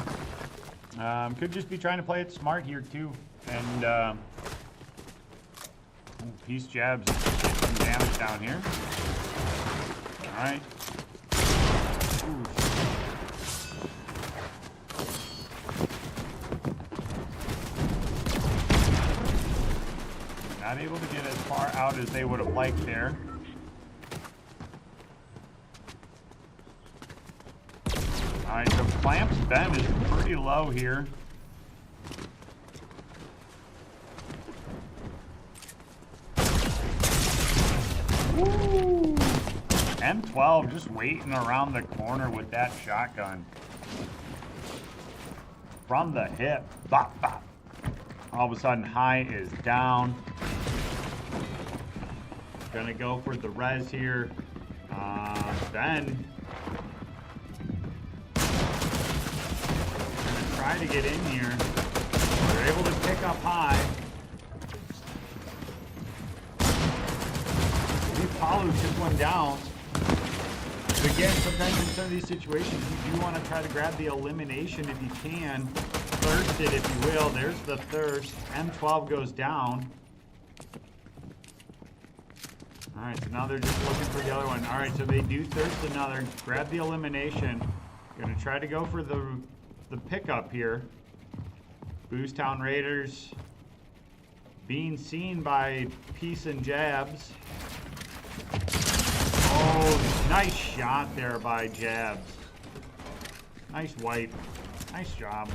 could just be trying to play it smart here too. And Peace Jabs getting some damage down here. All right. Ooh. Not able to get as far out as they would have liked there. Alright, so Clamp's bend is pretty low here. Woo! M12 just waiting around the corner with that shotgun. From the hip. Bop, bop. All of a sudden, high is down. Gonna go for the res here. Then try to get in here. They're able to pick up high. Palu took one down. But again, sometimes in some of these situations, you do want to try to grab the elimination if you can. Thirst it, if you will. There's the thirst. M12 goes down. All right, so now they're just looking for the other one. All right, so they do thirst another. Grab the elimination. Going to try to go for the pickup here. Boost Town Raiders being seen by Peace and Jabs. Oh, nice shot there by Jabs. Nice wipe. Nice job.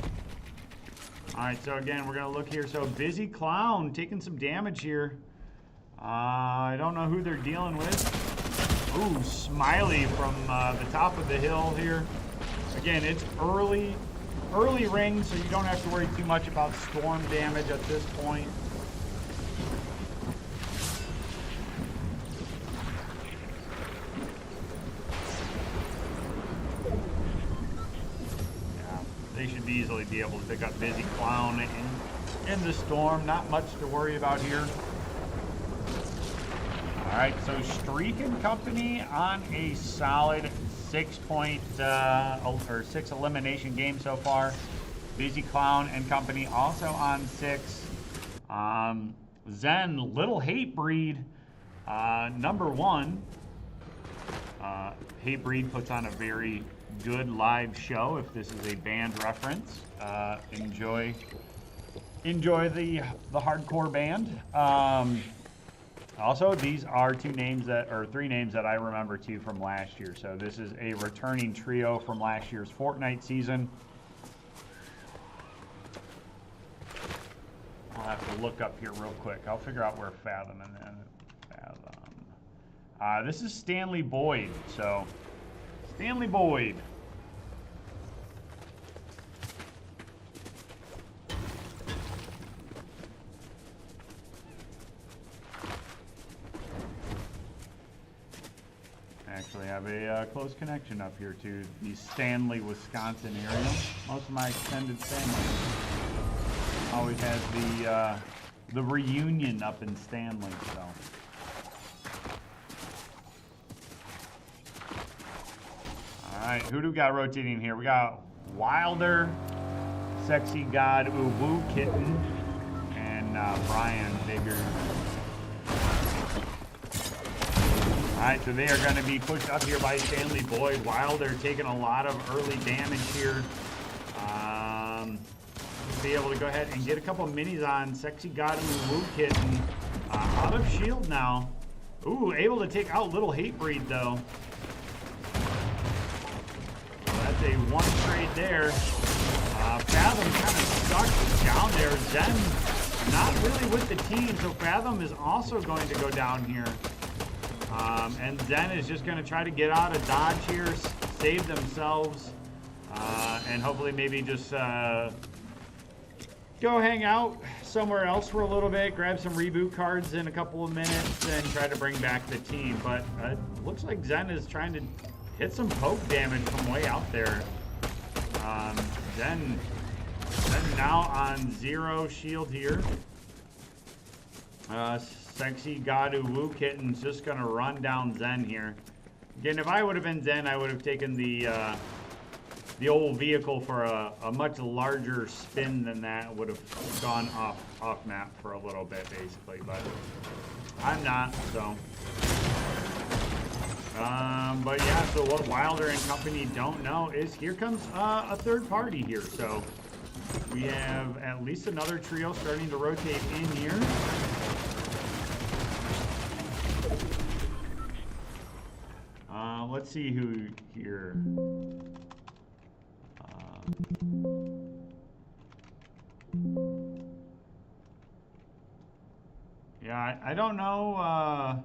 All right, so again, we're going to look here. So Busy Clown taking some damage here. I don't know who they're dealing with. Ooh, Smiley from the top of the hill here. Again, it's early ring, so you don't have to worry too much about storm damage at this point. They should easily be able to pick up Busy Clown in the storm. Not much to worry about here. All right, so Streak and Company on a solid 6 elimination game so far. Busy Clown and Company also on 6. Zen, Little Hatebreed, number 1. Hatebreed puts on a very good live show. If this is a band reference, enjoy the hardcore band. Also, these are 3 names that I remember too from last year. So this is a returning trio from last year's Fortnite season. I'll have to look up here real quick. I'll figure out where Fathom and then Fathom. This is Stanley Boyd. So Stanley Boyd. Actually have a close connection up here to the Stanley, Wisconsin area. Most of my extended family always has the reunion up in Stanley, so. All right, who do we got rotating here? We got Wilder, Sexy God, Uwu Kitten, and Brian Bigger. All right, so they are going to be pushed up here by Stanley Boyd. Wilder taking a lot of early damage here. Be able to go ahead and get a couple minis on Sexy God and Uwu Kitten. Out of shield now. Ooh, able to take out Little Hatebreed though. So that's a 1 trade there. Fathom kind of stuck down there. Zen not really with the team, so Fathom is also going to go down here. And Zen is just going to try to get out of dodge here, save themselves, and hopefully maybe just go hang out somewhere else for a little bit, grab some reboot cards in a couple of minutes, and try to bring back the team. But it looks like Zen is trying to hit some poke damage from way out there. Zen now on 0 shield here. Sexy God Uwu Kitten's just going to run down Zen here. Again, if I would have been Zen, I would have taken the old vehicle for a much larger spin than that. Would have gone off map for a little bit, basically. But I'm not, so. But yeah, so what Wilder and company don't know is here comes a third party here. So we have at least another trio starting to rotate in here. Let's see who here. Yeah, I don't know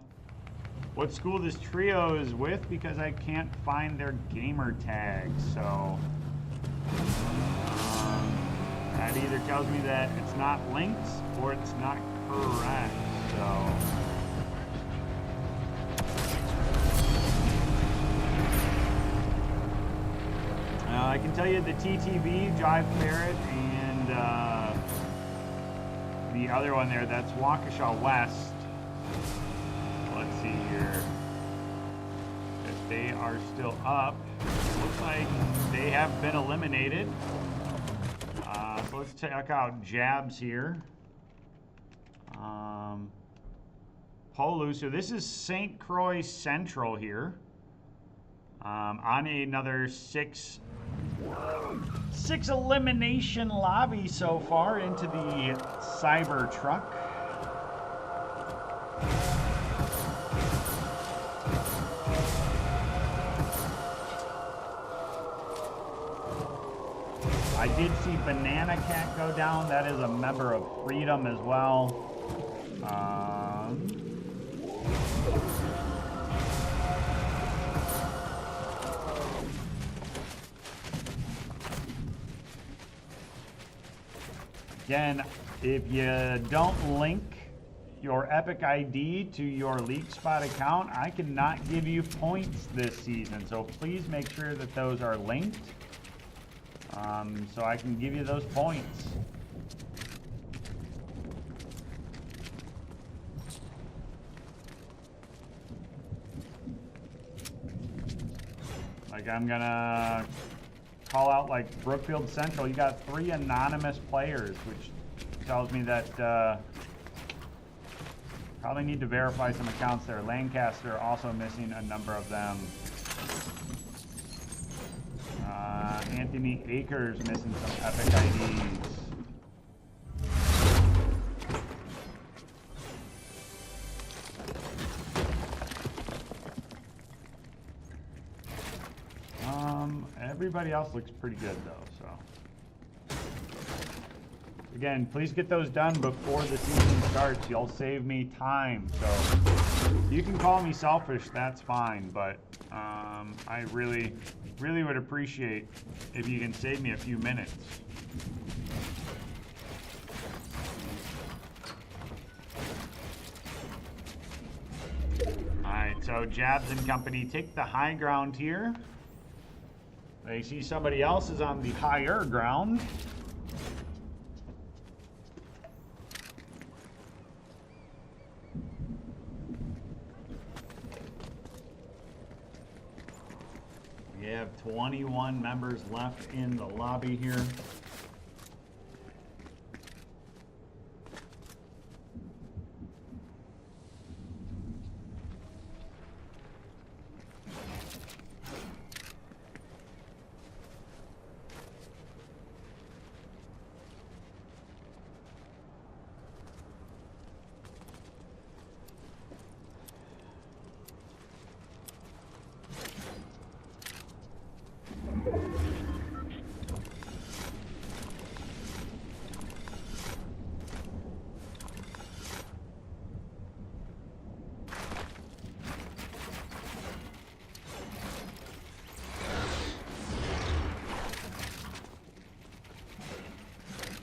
what school this trio is with because I can't find their gamer tags. So that either tells me that it's not linked or it's not correct. So. I can tell you the TTV, Jive Ferret, and the other one there, that's Waukesha West. Let's see here. If they are still up, looks like they have been eliminated. So let's check out Jabs here. Polu, so this is St. Croix Central here. On another six elimination lobby so far into the Cyber Truck. I did see Banana Cat go down. That is a member of Freedom as well. Again, if you don't link your Epic ID to your League Spot account, I cannot give you points this season. So please make sure that those are linked. So I can give you those points. Like I'm gonna call out like Brookfield Central. You got 3 anonymous players, which tells me that probably need to verify some accounts there. Lancaster also missing a number of them. Anthony Akers missing some Epic IDs. Everybody else looks pretty good though, so. Again, please get those done before the season starts. You'll save me time, so you can call me selfish, that's fine, but I really would appreciate if you can save me a few minutes. Alright, so Jabs and company take the high ground here. They see somebody else is on the higher ground. We have 21 members left in the lobby here.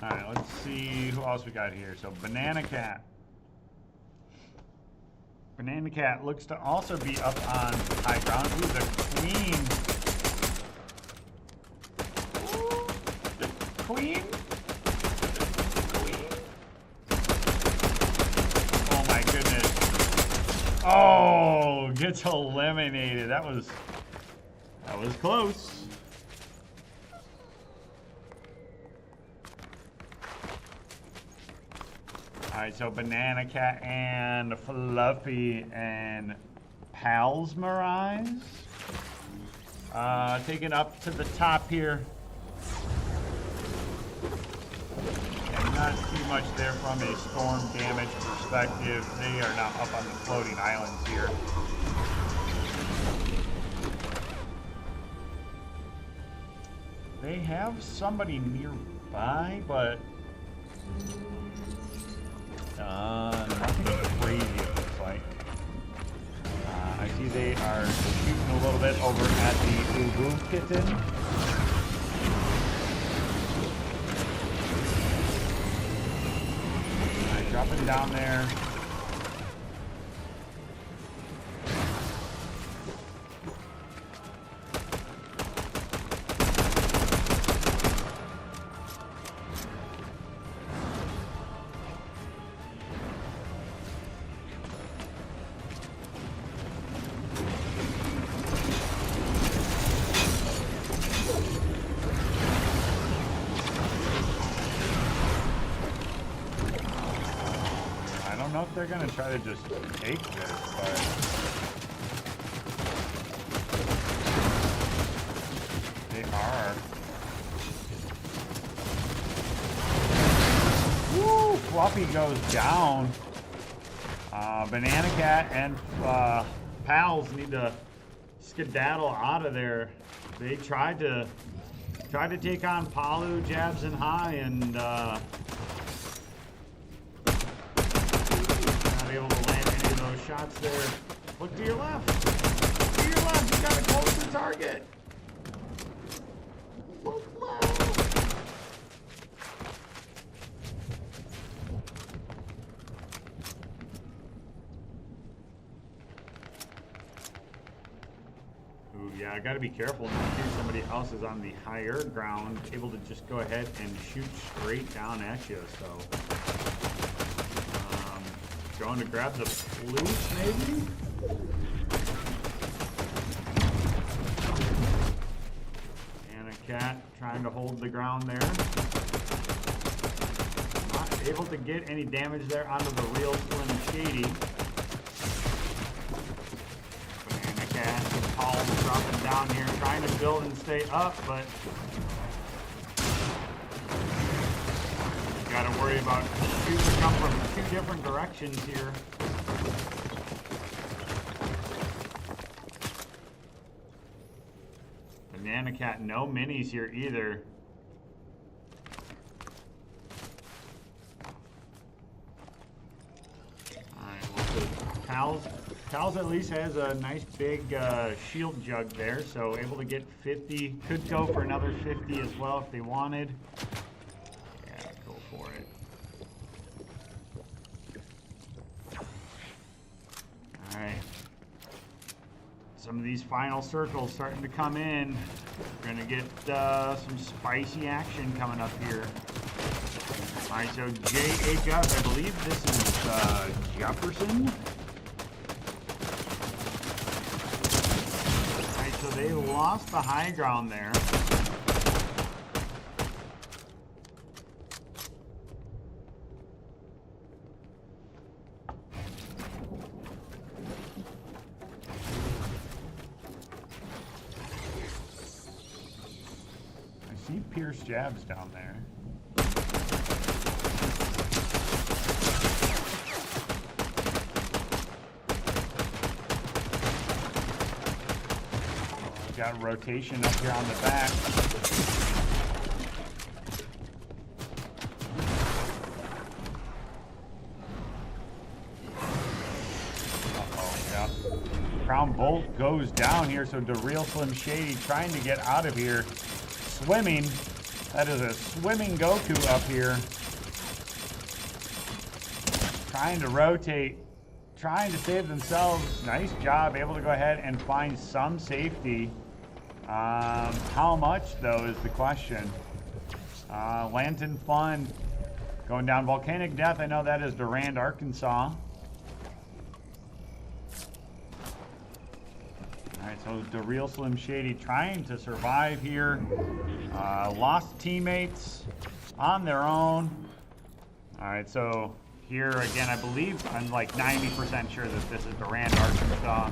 Alright, let's see who else we got here. So Banana Cat. Banana Cat looks to also be up on high ground. Ooh, the Queen. Ooh, the Queen? Oh my goodness. Oh, gets eliminated. That was close. Alright, so Banana Cat and Fluffy and Pals Mirage. Taking up to the top here. And not too much there from a storm damage perspective. They are now up on the floating islands here. They have somebody nearby, but nothing crazy it looks like. I see they are shooting a little bit over at the Ubu Kitten. Alright, dropping down there. don't know if they're gonna try to just take this, but they are. Woo! Fluffy goes down. Banana Cat and Pals need to skedaddle out of there. They tried to take on Palu, Jabs, and High, and not able to land any of those shots there. Look to your left. Look to your left. You got to close the target. Look left. Ooh, yeah, I got to be careful not to. Somebody else is on the higher ground, able to just go ahead and shoot straight down at you. So, going to grab the flute, maybe? And a cat trying to hold the ground there. Not able to get any damage there onto the real Slim Shady. Cat and Paul dropping down here, trying to build and stay up, but got to worry about shoots that come from 2 different directions here. Banana Cat, no minis here either. Alright, well, the Pals at least has a nice big shield jug there, so able to get 50. Could go for another 50 as well if they wanted. Yeah, go for it. Alright. Some of these final circles starting to come in. We're going to get some spicy action coming up here. Alright, so JHF, I believe this is Jefferson. So they lost the high ground there. I see Pierce Jabs down there. Got rotation up here on the back. Uh-oh, yeah. Crown Bolt goes down here, so the real Slim Shady trying to get out of here. Swimming. That is a swimming Goku up here. Trying to rotate. Trying to save themselves. Nice job. Able to go ahead and find some safety. How much, though, is the question. Lantern Fun going down. Volcanic Death, I know that is Durand, Arkansas. Alright, so the real Slim Shady trying to survive here. Lost teammates on their own. Alright, so here again, I believe, I'm like 90% sure that this is Durand, Arkansas.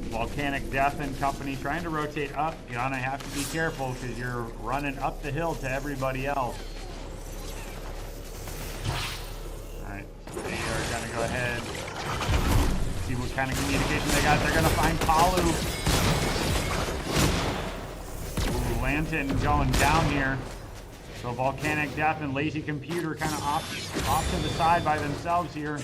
Volcanic Death and company trying to rotate up. You're gonna have to be careful because you're running up the hill to everybody else. Alright, so they are gonna go ahead, see what kind of communication they got. They're gonna find Palu. Ooh, Lantern going down here. So Volcanic Death and Lazy Computer kind of off to the side by themselves here.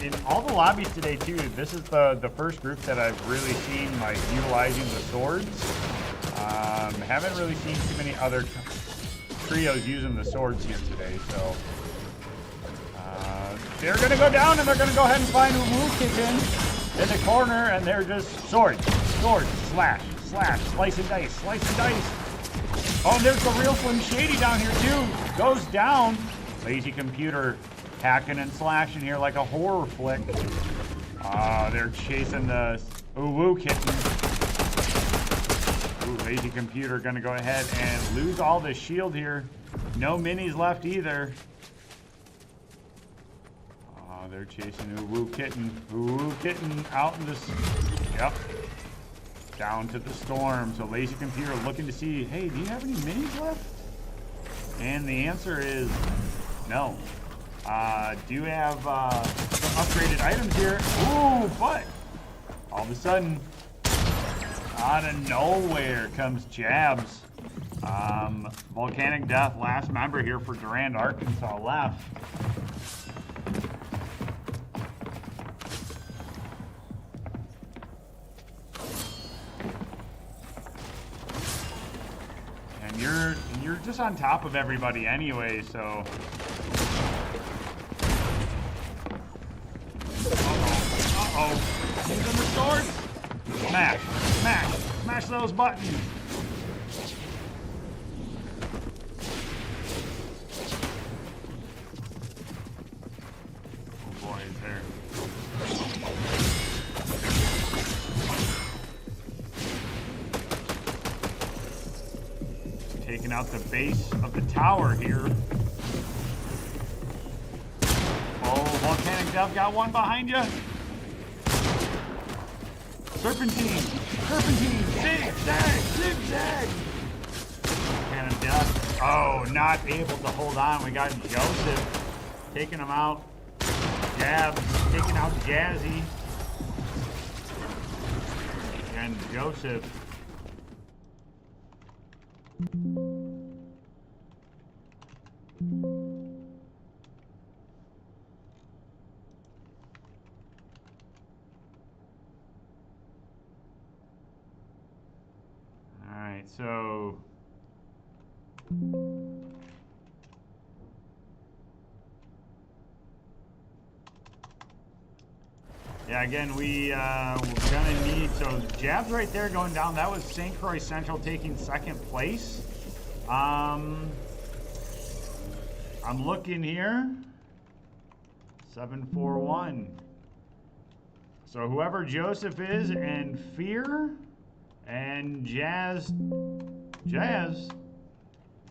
In all the lobbies today too, this is the first group that I've really seen like utilizing the swords. Haven't really seen too many other trios using the swords here today, so they're gonna go down and they're gonna go ahead and find Wu Kitchen in the corner, and they're just swords, slash, slice and dice. Oh, and there's the real Slim Shady down here too. Goes down. Lazy Computer hacking and slashing here like a horror flick. They're chasing the Woo kitten. Ooh, lazy computer gonna go ahead and lose all the shield here. No minis left either. They're chasing Woo kitten. Woo kitten out in this. Yep. Down to the storm. So lazy computer looking to see, hey, do you have any minis left? And the answer is no. Do have some upgraded items here. Ooh, but all of a sudden, out of nowhere comes Jabs. Volcanic Death, last member here for Durand, Arkansas left. And you're just on top of everybody anyway, so. Uh-oh. Using the swords. Smash, smash, smash those buttons. Oh boy, is there. Taking out the base of the tower here. Oh, Volcanic Death got one behind you. Serpentine, serpentine, zigzag, zigzag. Volcanic Death. Oh, not able to hold on. We got Joseph taking him out. Jabs taking out Jazzy. And Joseph. Alright, so yeah, again, we're gonna need, so Jabs right there going down. That was St. Croix Central taking second place. I'm looking here. 741. So whoever Joseph is and Fear and Jazz,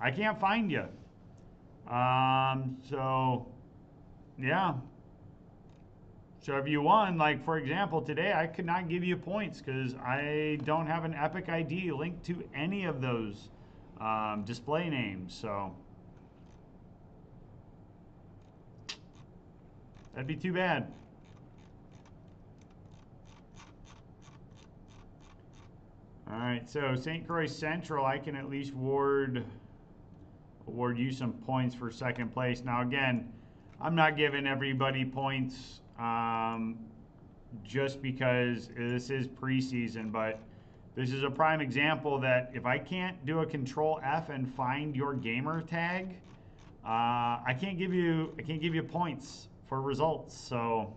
I can't find you. So yeah. So if you won, like for example, today I could not give you points because I don't have an Epic ID linked to any of those display names. So that'd be too bad. All right, so St. Croix Central, I can at least award you some points for second place. Now again, I'm not giving everybody points just because this is preseason, but this is a prime example that if I can't do a Control F and find your gamer tag, I can't give you points for results. So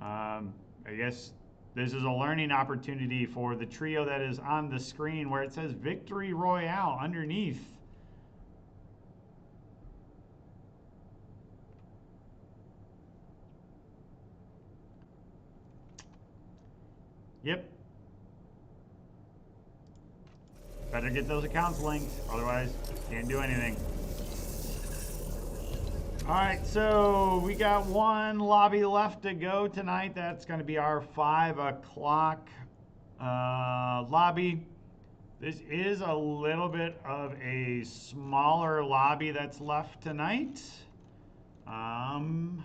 I guess this is a learning opportunity for the trio that is on the screen where it says Victory Royale underneath. Yep. Better get those accounts linked, otherwise can't do anything. All right, so we got one lobby left to go tonight. That's going to be our 5 o'clock lobby. This is a little bit of a smaller lobby that's left tonight. Once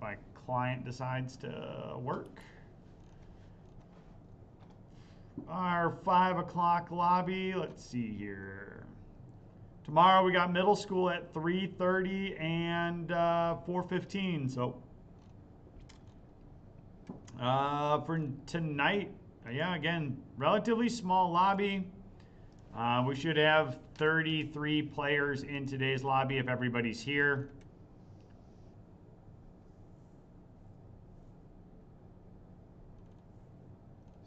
my client decides to work. Our 5 o'clock lobby, let's see here. Tomorrow we got middle school at 3:30 and 4:15. So for tonight, yeah, again, relatively small lobby. We should have 33 players in today's lobby if everybody's here.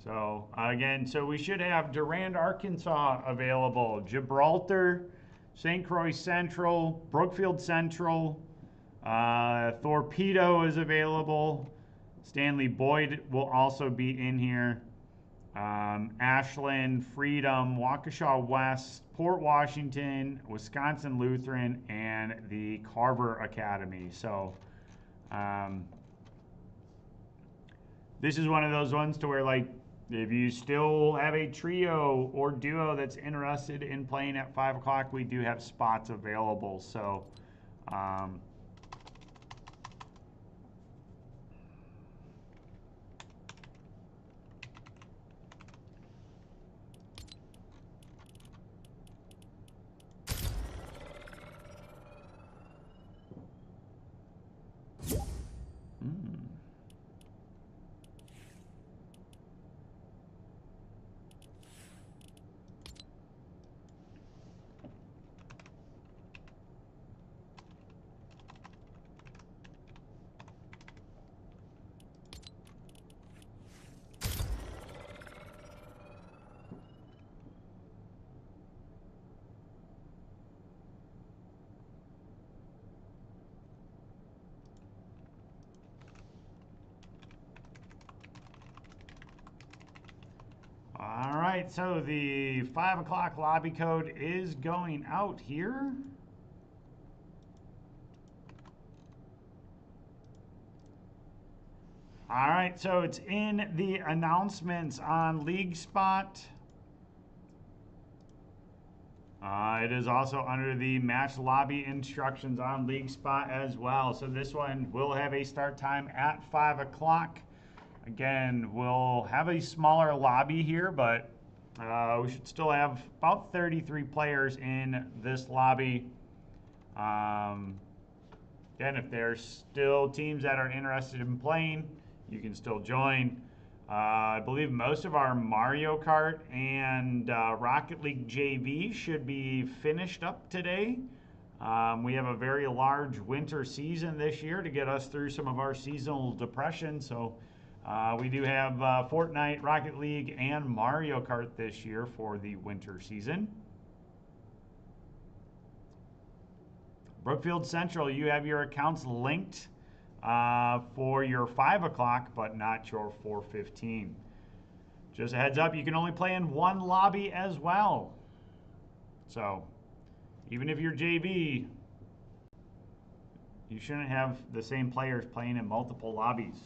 So again, so we should have Durand, Arkansas available, Gibraltar, St. Croix Central, Brookfield Central, Torpedo is available. Stanley Boyd will also be in here. Ashland, Freedom, Waukesha West, Port Washington, Wisconsin Lutheran, and the Carver Academy. So this is one of those ones to where, like, if you still have a trio or duo that's interested in playing at 5 o'clock, we do have spots available. So all right, so the 5 o'clock lobby code is going out here. All right, so it's in the announcements on League Spot. It is also under the match lobby instructions on League Spot as well. So this one will have a start time at 5 o'clock. Again, we'll have a smaller lobby here, but we should still have about 33 players in this lobby. Again, if there's still teams that are interested in playing, you can still join. I believe most of our Mario Kart and Rocket League JV should be finished up today. We have a very large winter season this year to get us through some of our seasonal depression. So we do have Fortnite, Rocket League, and Mario Kart this year for the winter season. Brookfield Central, you have your accounts linked for your 5 o'clock, but not your 4:15. Just a heads up, you can only play in one lobby as well. So even if you're JV, you shouldn't have the same players playing in multiple lobbies.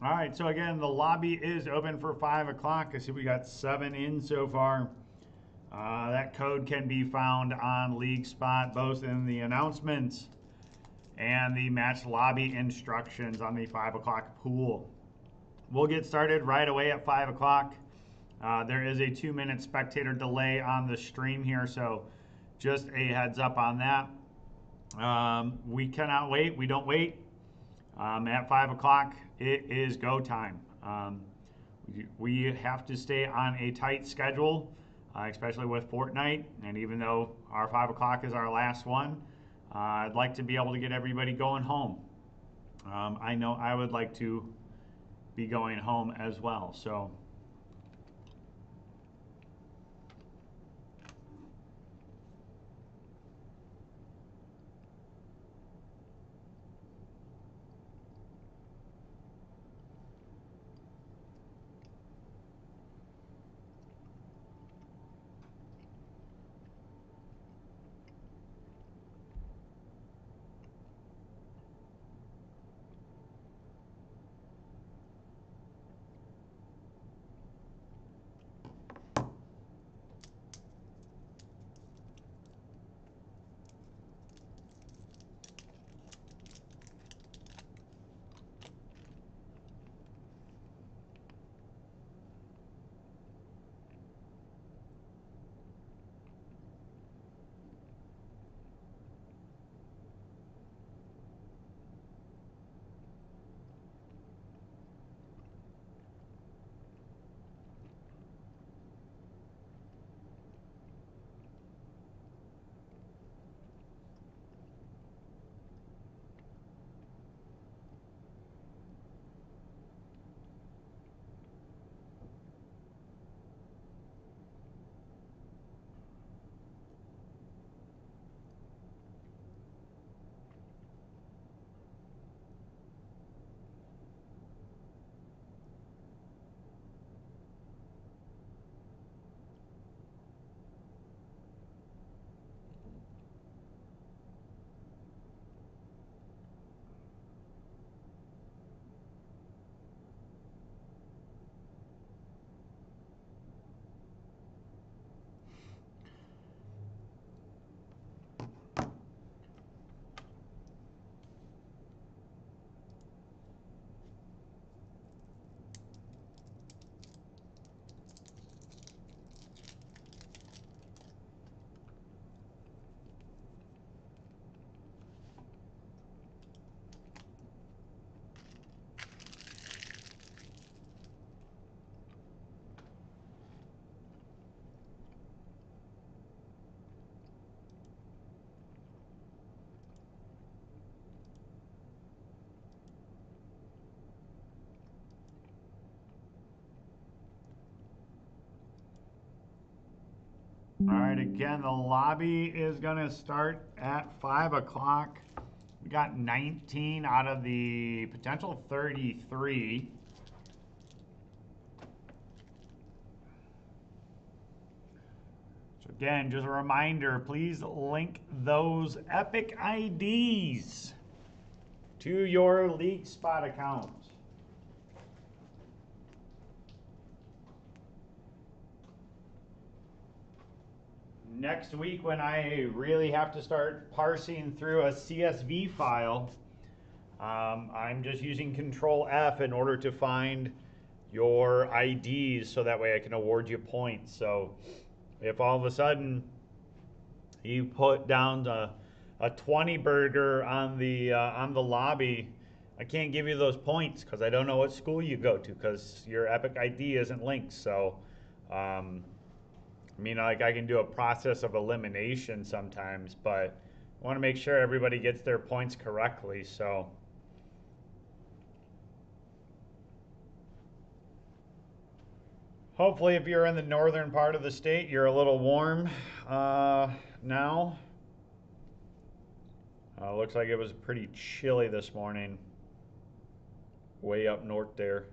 All right, so again, the lobby is open for 5 o'clock. I see we got 7 in so far. That code can be found on League Spot, both in the announcements and the match lobby instructions on the 5 o'clock pool. We'll get started right away at 5 o'clock. There is a 2-minute spectator delay on the stream here, so just a heads up on that. We cannot wait. We don't wait. At 5 o'clock, it is go time. We have to stay on a tight schedule, especially with Fortnite. And even though our 5 o'clock is our last one, I'd like to be able to get everybody going home. I know I would like to be going home as well. So. All right, again, the lobby is going to start at 5 o'clock. We got 19 out of the potential 33. So again, just a reminder, please link those Epic IDs to your League Spot account. Next week, when I really have to start parsing through a CSV file, I'm just using Control F in order to find your IDs so that way I can award you points. So if all of a sudden you put down a 20 burger on the lobby, I can't give you those points because I don't know what school you go to because your Epic ID isn't linked. So I mean, like I can do a process of elimination sometimes, but I want to make sure everybody gets their points correctly. So hopefully if you're in the northern part of the state, you're a little warm now. Looks like it was pretty chilly this morning, way up north there.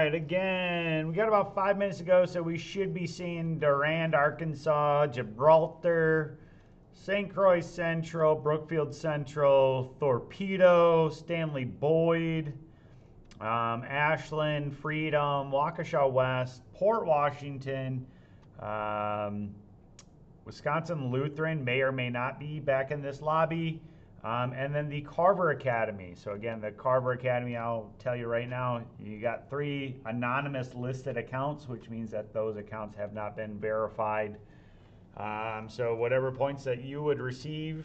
right, again, we got about 5 minutes to go, so we should be seeing Durand, Arkansas, Gibraltar, St. Croix Central, Brookfield Central, Torpedo, Stanley Boyd, Ashland, Freedom, Waukesha West, Port Washington, Wisconsin Lutheran may or may not be back in this lobby, and then the Carver Academy. So again, the Carver Academy, I'll tell you right now, you got 3 anonymous listed accounts, which means that those accounts have not been verified. So whatever points that you would receive,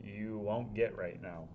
you won't get right now.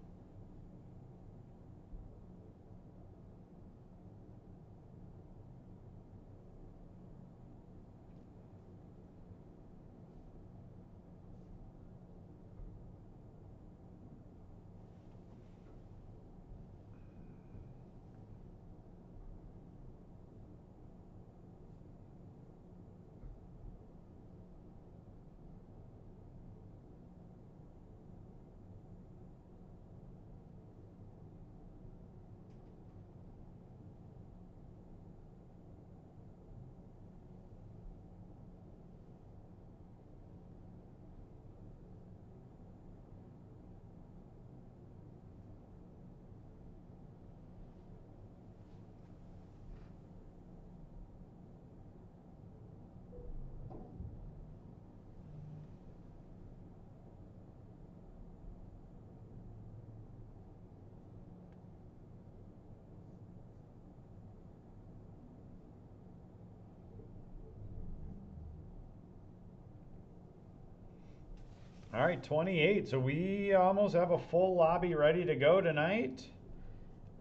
All right, 28. So we almost have a full lobby ready to go tonight.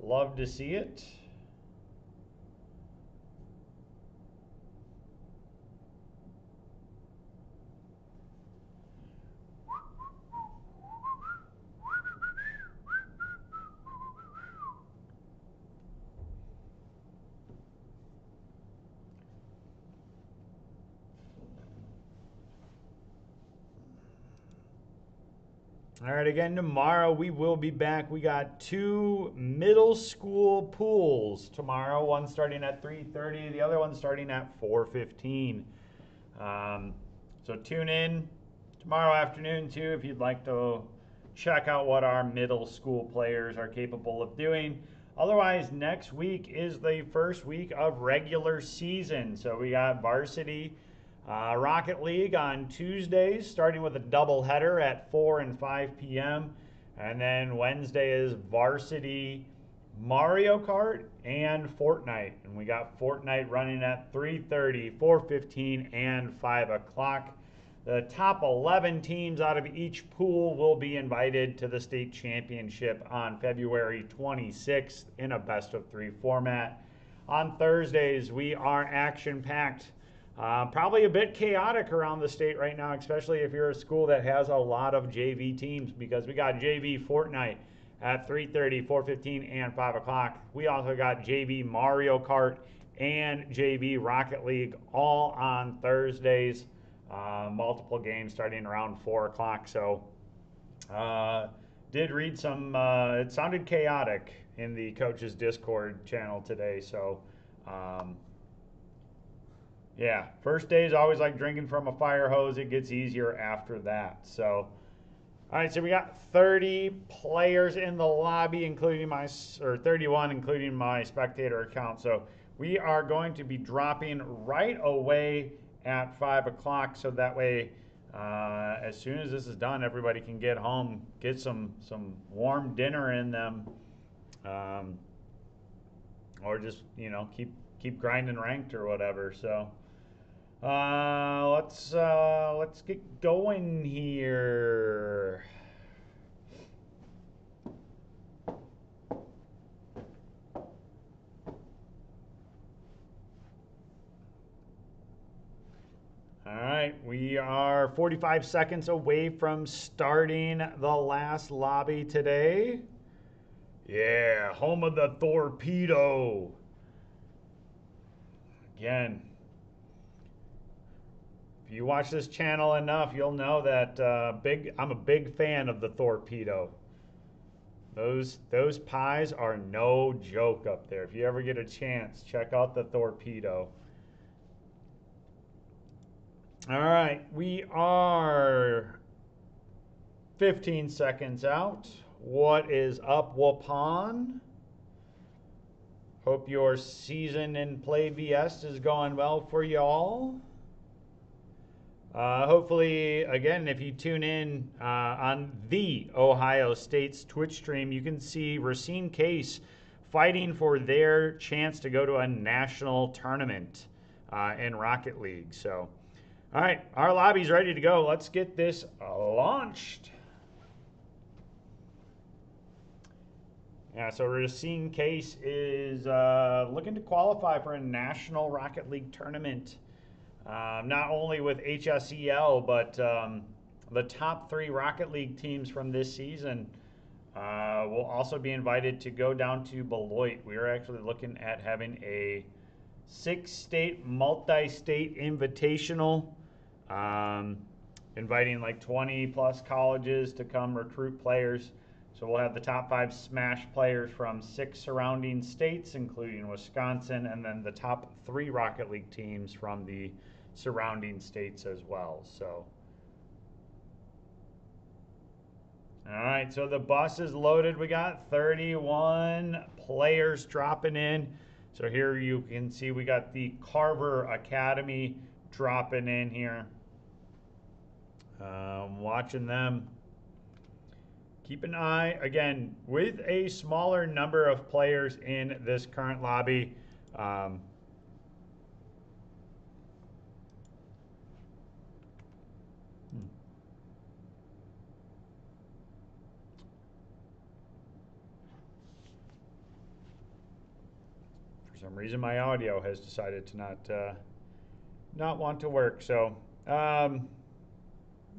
Love to see it. All right, again, tomorrow we will be back. We got 2 middle school pools tomorrow, one starting at 3:30, the other one starting at 4:15. So tune in tomorrow afternoon too if you'd like to check out what our middle school players are capable of doing. Otherwise, next week is the first week of regular season. So we got varsity Rocket League on Tuesdays, starting with a doubleheader at 4 and 5 p.m. And then Wednesday is varsity Mario Kart and Fortnite. And we got Fortnite running at 3:30, 4:15, and 5 o'clock. The top 11 teams out of each pool will be invited to the state championship on February 26th in a best-of-3 format. On Thursdays, we are action-packed. Probably a bit chaotic around the state right now, especially if you're a school that has a lot of JV teams, because we got JV Fortnite at 3:30, 4:15, and 5 o'clock. We also got JV Mario Kart and JV Rocket League all on Thursdays. Multiple games starting around 4 o'clock. So did read some, it sounded chaotic in the coaches Discord channel today. So yeah, first day is always like drinking from a fire hose. It gets easier after that. So, all right, so we got 30 players in the lobby, including my, or 31, including my spectator account. So we are going to be dropping right away at 5 o'clock. So that way, as soon as this is done, everybody can get home, get some warm dinner in them, or just, you know, keep grinding ranked or whatever. So. Let's get going here. All right, we are 45 seconds away from starting the last lobby today. Yeah, home of the Torpedo. Again, if you watch this channel enough, you'll know that I'm a big fan of the Torpedo. Those pies are no joke up there. If you ever get a chance, check out the torpedo. All right, we are 15 seconds out. What is up, Waupon? Hope your season in Play VS is going well for y'all. Hopefully, again, if you tune in on the Ohio State's Twitch stream, you can see Racine Case fighting for their chance to go to a national tournament in Rocket League. So, all right, our lobby's ready to go. Let's get this launched. Yeah, so Racine Case is looking to qualify for a national Rocket League tournament. Not only with HSEL, but the top 3 Rocket League teams from this season will also be invited to go down to Beloit. We are actually looking at having a 6-state, multi-state invitational, inviting like 20 plus colleges to come recruit players. So we'll have the top 5 Smash players from 6 surrounding states, including Wisconsin, and then the top 3 Rocket League teams from the surrounding states as well. So, all right, so the bus is loaded. We got 31 players dropping in. So here you can see we got the Carver Academy dropping in here. Watching them. Keep an eye, again, with a smaller number of players in this current lobby. For some reason, my audio has decided to not want to work. So, yeah,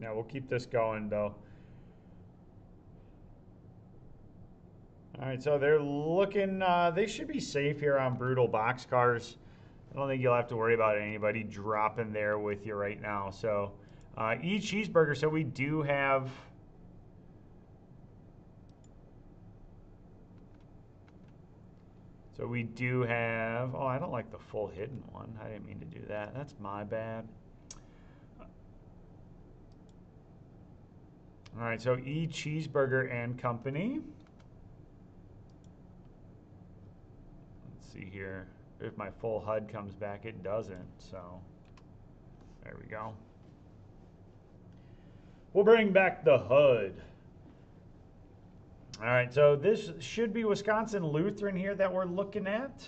we'll keep this going though. All right, so they're looking, they should be safe here on Brutal Boxcars. I don't think you'll have to worry about anybody dropping there with you right now. So, eat cheeseburger. So we do have, oh, I don't like the full hidden one. I didn't mean to do that. That's my bad. All right, so eat cheeseburger and company. See here, if my full HUD comes back, it doesn't, so there we go. We'll bring back the HUD. All right, so this should be Wisconsin Lutheran here that we're looking at.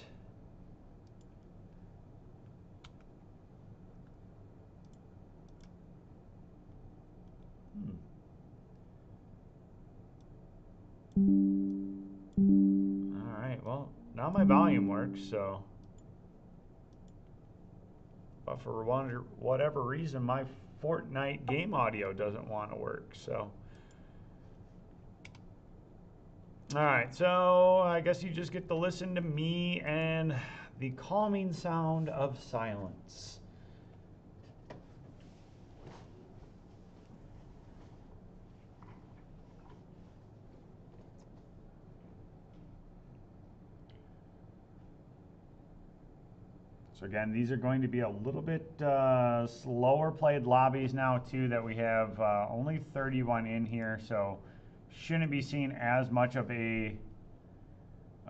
All right, well, now my volume works, so. But for whatever reason, my Fortnite game audio doesn't want to work, so. All right, so I guess you just get to listen to me and the calming sound of silence. So again, these are going to be a little bit slower played lobbies now too, that we have only 31 in here, so shouldn't be seeing as much of a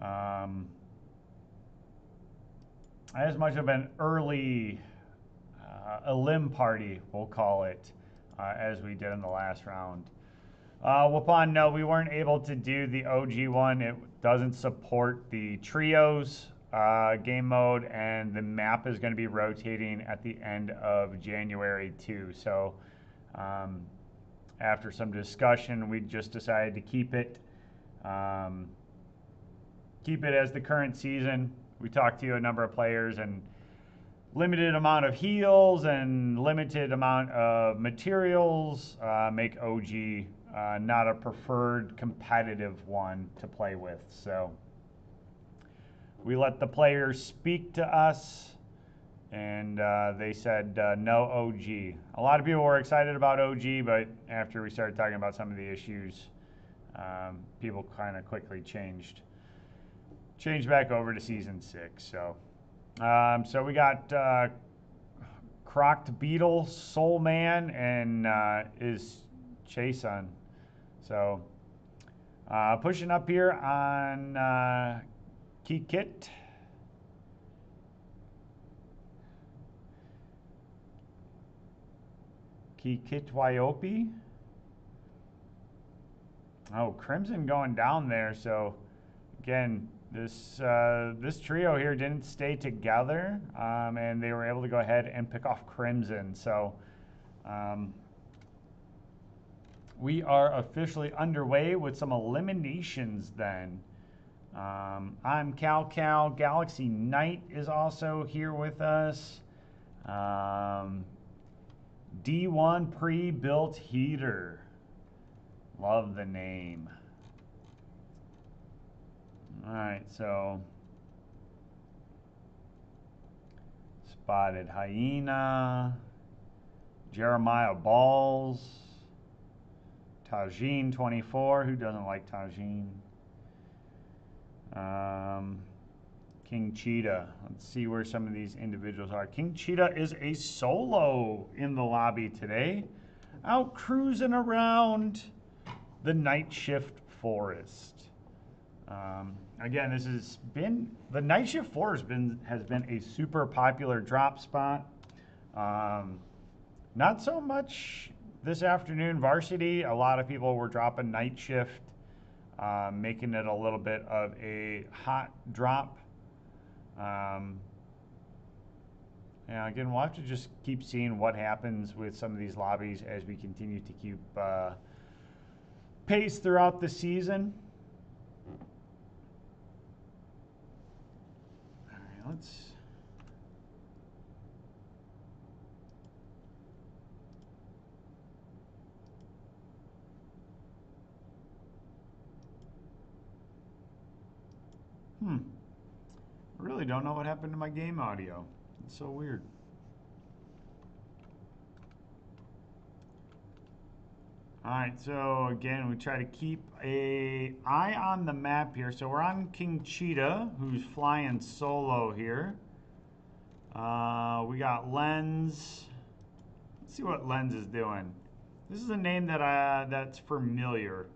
an early elim party, we'll call it, as we did in the last round. Waupon, no, we weren't able to do the OG one. It doesn't support the trios game mode, and the map is going to be rotating at the end of January too. So after some discussion, we just decided to keep it as the current season. We talked to a number of players, and limited amount of heals and limited amount of materials make OG not a preferred competitive one to play with. So we let the players speak to us, and they said no OG. A lot of people were excited about OG, but after we started talking about some of the issues, people kind of quickly changed back over to Season 6. So, so we got Crocked Beetle, Soul Man, and is Chason. So, pushing up here on Kikit. Kikitwayopi. Oh, Crimson going down there. So, again, this trio here didn't stay together, and they were able to go ahead and pick off Crimson. So, we are officially underway with some eliminations then. I'm Cal. Galaxy Knight is also here with us. D1 pre-built heater. Love the name. All right, so Spotted Hyena, Jeremiah Balls, Tajin 24. Who doesn't like Tajin? King Cheetah. Let's see where some of these individuals are. King Cheetah is a solo in the lobby today, out cruising around the Night Shift Forest. Again, this has been the Night Shift Forest has been a super popular drop spot. Not so much this afternoon varsity. A lot of people were dropping Night Shift, making it a little bit of a hot drop. Yeah, again, we'll have to just keep seeing what happens with some of these lobbies as we continue to keep pace throughout the season. All right, let's. I really don't know what happened to my game audio. It's so weird. All right, so again, we try to keep an eye on the map here. So we're on King Cheetah, who's flying solo here. We got Lens. Let's see what Lens is doing. This is a name that that's familiar.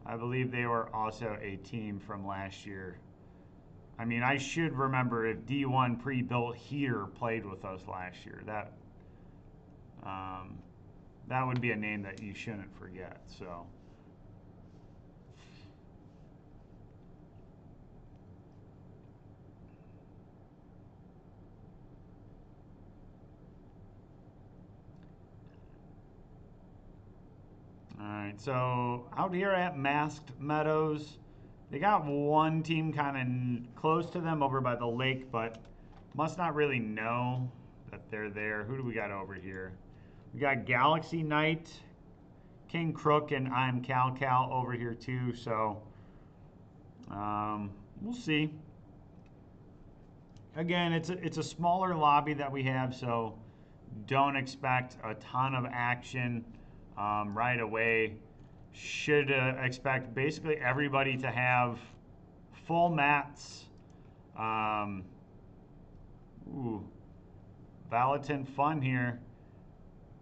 I believe they were also a team from last year. I mean, I should remember if D1 pre-built here played with us last year. That would be a name that you shouldn't forget. So, all right. So out here at Masked Meadows, they got one team kind of close to them over by the lake, but must not really know that they're there. Who do we got over here? We got Galaxy Knight, King Crook, and I'm Cal over here too. So we'll see. Again, it's a smaller lobby that we have, so don't expect a ton of action right away. Should expect basically everybody to have full mats. Valatin fun here.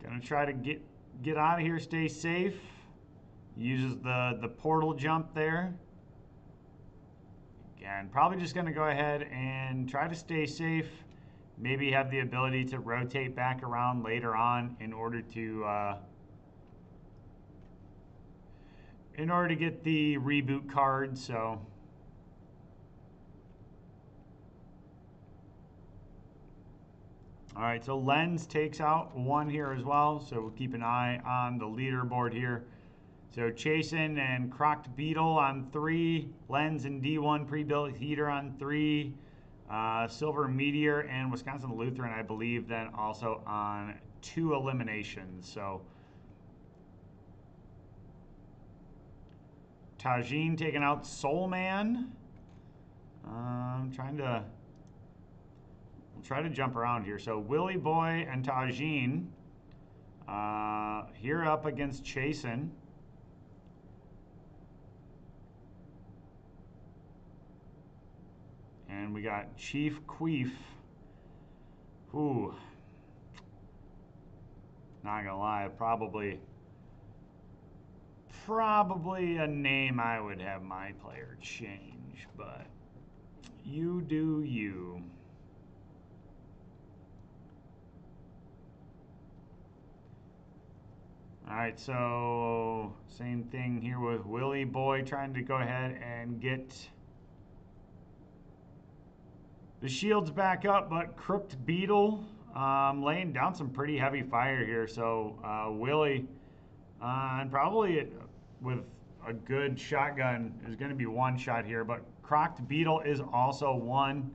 Gonna try to get out of here, stay safe. Uses the portal jump there. Again, probably just gonna go ahead and try to stay safe. Maybe have the ability to rotate back around later on in order to get the reboot card. So all right, so Lens takes out one here as well, so we'll keep an eye on the leaderboard here. So Chasen and Crocked Beetle on 3, Lens and D1 pre-built heater on 3, Silver Meteor and Wisconsin Lutheran, I believe, then also on 2 eliminations. So Tajin taking out Soul Man. We'll try to jump around here. So Willy Boy and Tajin here up against Chasen. And we got Chief Queef. Ooh. Not gonna lie, probably a name I would have my player change, but you do you. Alright, so same thing here with Willie Boy trying to go ahead and get the shields back up, but Crooked Beetle laying down some pretty heavy fire here. So Willie, and probably with a good shotgun, is going to be one shot here, but Crooked Beetle is also one.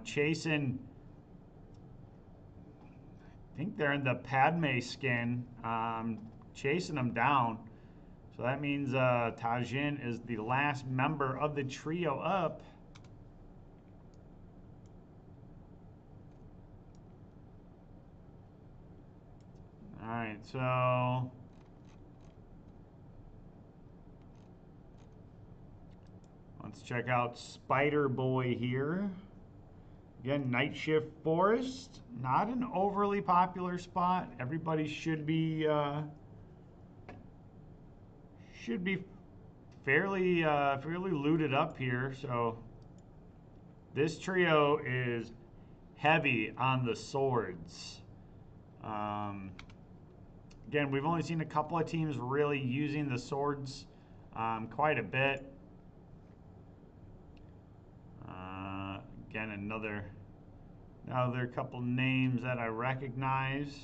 Chasing, I think they're in the Padme skin, chasing them down. So that means Tajin is the last member of the trio up. Alright, so let's check out Spider Boy here. Again, Night Shift Forest, not an overly popular spot. Everybody should be fairly looted up here. So this trio is heavy on the swords. Again, we've only seen a couple of teams really using the swords quite a bit. Again, another couple names that I recognize.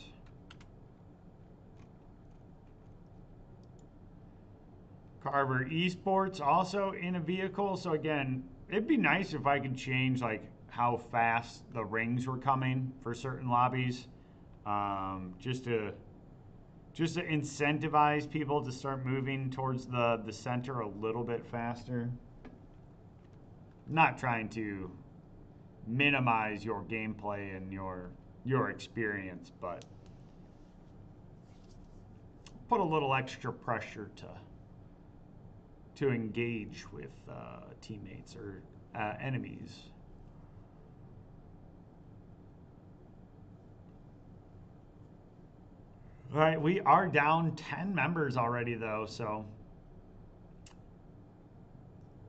Carver Esports also in a vehicle. So again, it'd be nice if I could change like how fast the rings were coming for certain lobbies, just to incentivize people to start moving towards the center a little bit faster. Not trying to minimize your gameplay and your experience, but put a little extra pressure to engage with teammates or enemies. All right, we are down 10 members already though, so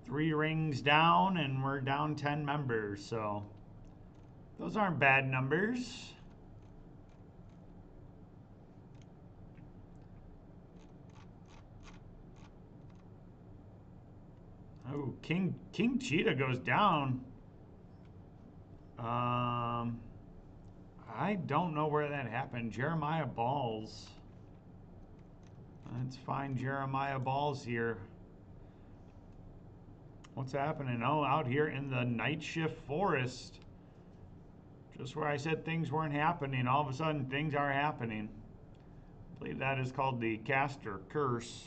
3 rings down and we're down 10 members, so those aren't bad numbers. Oh, King Cheetah goes down. I don't know where that happened. Jeremiah Balls. Let's find Jeremiah Balls here. What's happening? Oh, out here in the Night Shift Forest. Just where I said things weren't happening, all of a sudden things are happening. I believe that is called the Caster Curse.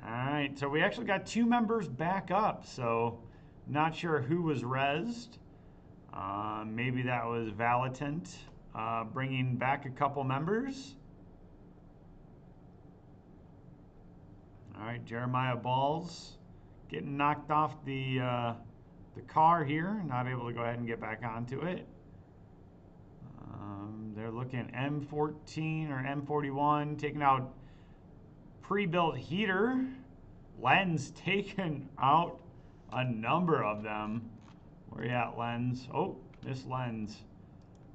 Alright, so we actually got 2 members back up, so not sure who was rezzed. Maybe that was Valitant bringing back a couple members. Alright, Jeremiah Balls getting knocked off the car here, not able to go ahead and get back onto it. They're looking M14 or M41, taking out pre-built heater. Lens taking out a number of them. Where you at, Lens? Oh, this Lens.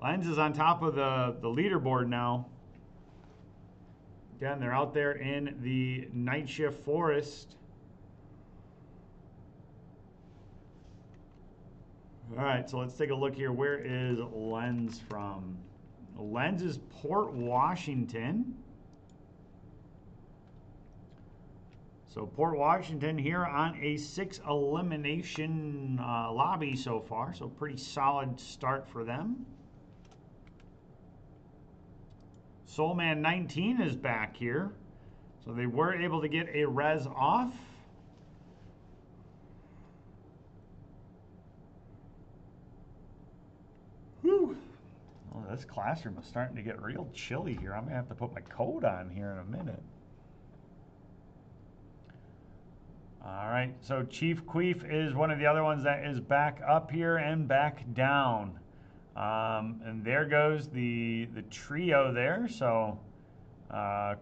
Lens is on top of the leaderboard now. Again, they're out there in the Night Shift Forest. All right, so let's take a look here. Where is Lens from? Lens is Port Washington. So Port Washington here on a 6 elimination lobby so far. So pretty solid start for them. Soulman 19 is back here. So they were able to get a res off. Whew. Oh, this classroom is starting to get real chilly here. I'm going to have to put my coat on here in a minute. All right, so Chief Queef is one of the other ones that is back up here and back down. And there goes the trio there. So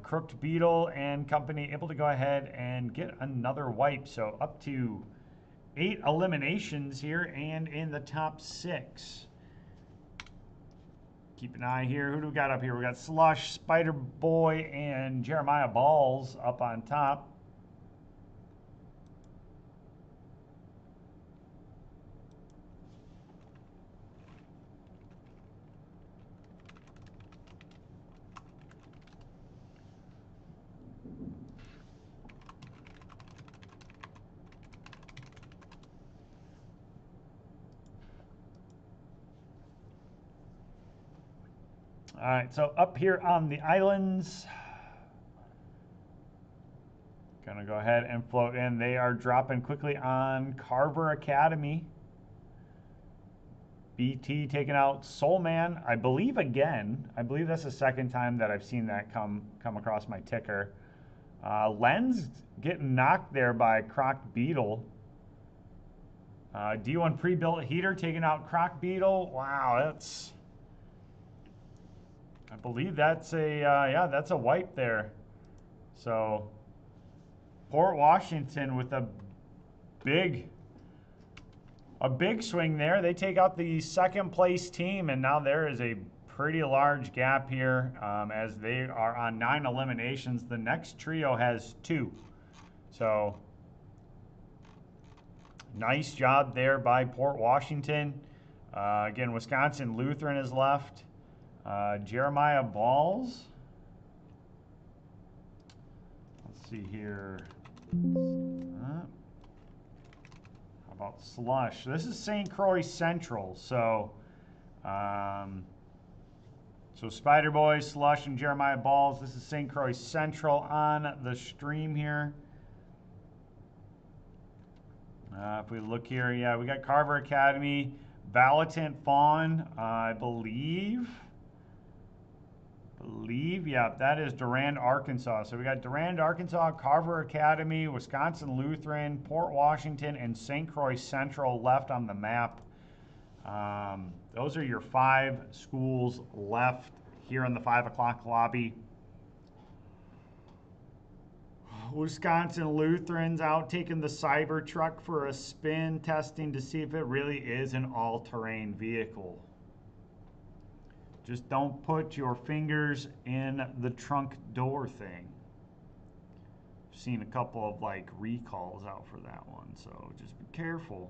Crooked Beetle and company able to go ahead and get another wipe. So up to 8 eliminations here and in the top 6. Keep an eye here. Who do we got up here? We got Slush, Spider Boy, and Jeremiah Balls up on top. All right, so up here on the islands, gonna go ahead and float in. They are dropping quickly on Carver Academy. BT taking out Soul Man, I believe again. I believe that's the second time that I've seen that come across my ticker. Lens getting knocked there by Croc Beetle. D1 pre-built heater taking out Croc Beetle. Wow, that's... I believe that's a yeah, that's a wipe there. So Port Washington with a big swing there. They take out the second place team, and now there is a pretty large gap here as they are on 9 eliminations. The next trio has 2. So nice job there by Port Washington. Again, Wisconsin Lutheran is left. Jeremiah Balls. Let's see here. How about Slush? This is St. Croix Central. So, so Spider Boy, Slush, and Jeremiah Balls. This is St. Croix Central on the stream here. If we look here, yeah, we got Carver Academy, Valatant Fawn, I believe, yeah, that is Durand, Arkansas. So we got Durand, Arkansas, Carver Academy, Wisconsin Lutheran, Port Washington, and St. Croix Central left on the map. Those are your 5 schools left here in the 5 o'clock lobby. Wisconsin Lutherans out taking the Cybertruck for a spin, testing to see if it really is an all-terrain vehicle. Just don't put your fingers in the trunk door thing. I've seen a couple of like recalls out for that one, so just be careful.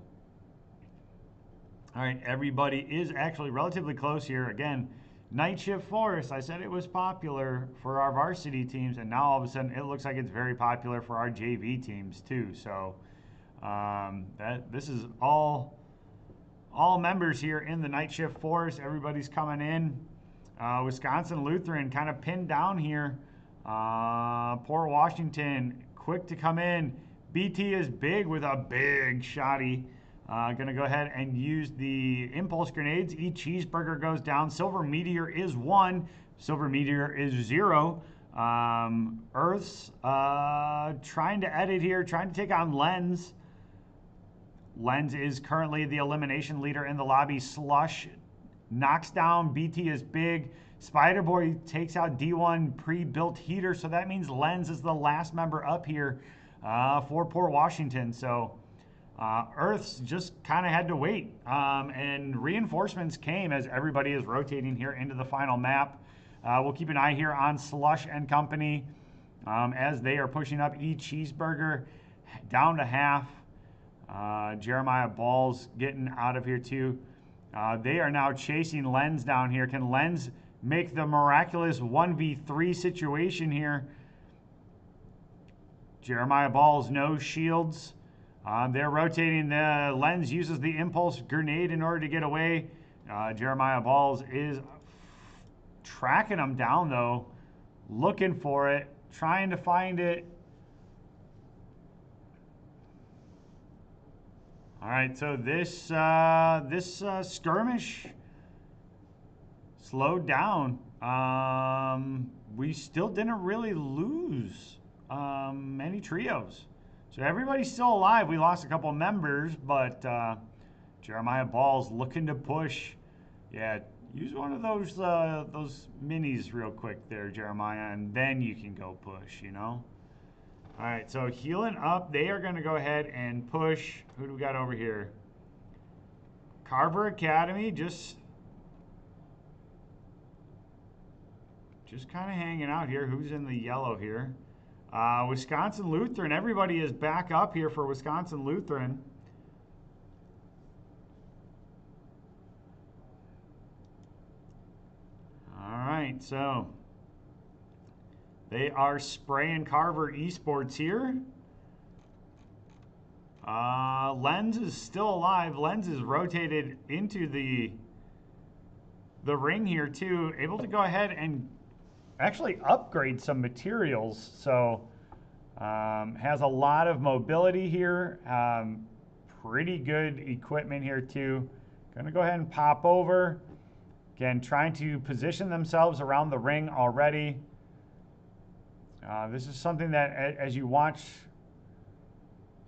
All right, everybody is actually relatively close here. Again, Night Shift Forest, I said it was popular for our varsity teams, and now all of a sudden it looks like it's very popular for our JV teams too. So this is all members here in the Night Shift Force. Everybody's coming in. Wisconsin Lutheran kind of pinned down here. Port Washington quick to come in. BT is big with a big shotty. Gonna go ahead and use the impulse grenades. Each cheeseburger goes down. Silver Meteor is 1. Silver Meteor is 0. Earth's trying to edit here, trying to take on Lens. Lens is currently the elimination leader in the lobby. Slush knocks down BT is big. Spider Boy takes out D1 pre-built heater, so that means Lens is the last member up here for Port Washington. So Earth's just kind of had to wait, and reinforcements came as everybody is rotating here into the final map. We'll keep an eye here on Slush and company as they are pushing up each cheeseburger down to half. Jeremiah Balls getting out of here too. They are now chasing Lens down here. Can Lens make the miraculous 1v3 situation here? Jeremiah Balls, no shields. They're rotating. The Lens uses the impulse grenade in order to get away. Jeremiah Balls is tracking them down though, looking for it, trying to find it. All right, so this skirmish slowed down. We still didn't really lose any trios. So everybody's still alive. We lost a couple members, but Jeremiah Ball's looking to push. Yeah, use one of those minis real quick there, Jeremiah, and then you can go push, you know? All right, so healing up. They are going to go ahead and push. Who do we got over here? Carver Academy, just kind of hanging out here. Who's in the yellow here? Wisconsin Lutheran. Everybody is back up here for Wisconsin Lutheran. All right, so they are spraying Carver Esports here. Lens is still alive. Lens is rotated into the ring here too. Able to go ahead and actually upgrade some materials. So has a lot of mobility here. Pretty good equipment here too. Gonna go ahead and pop over. Again, trying to position themselves around the ring already. This is something that as you watch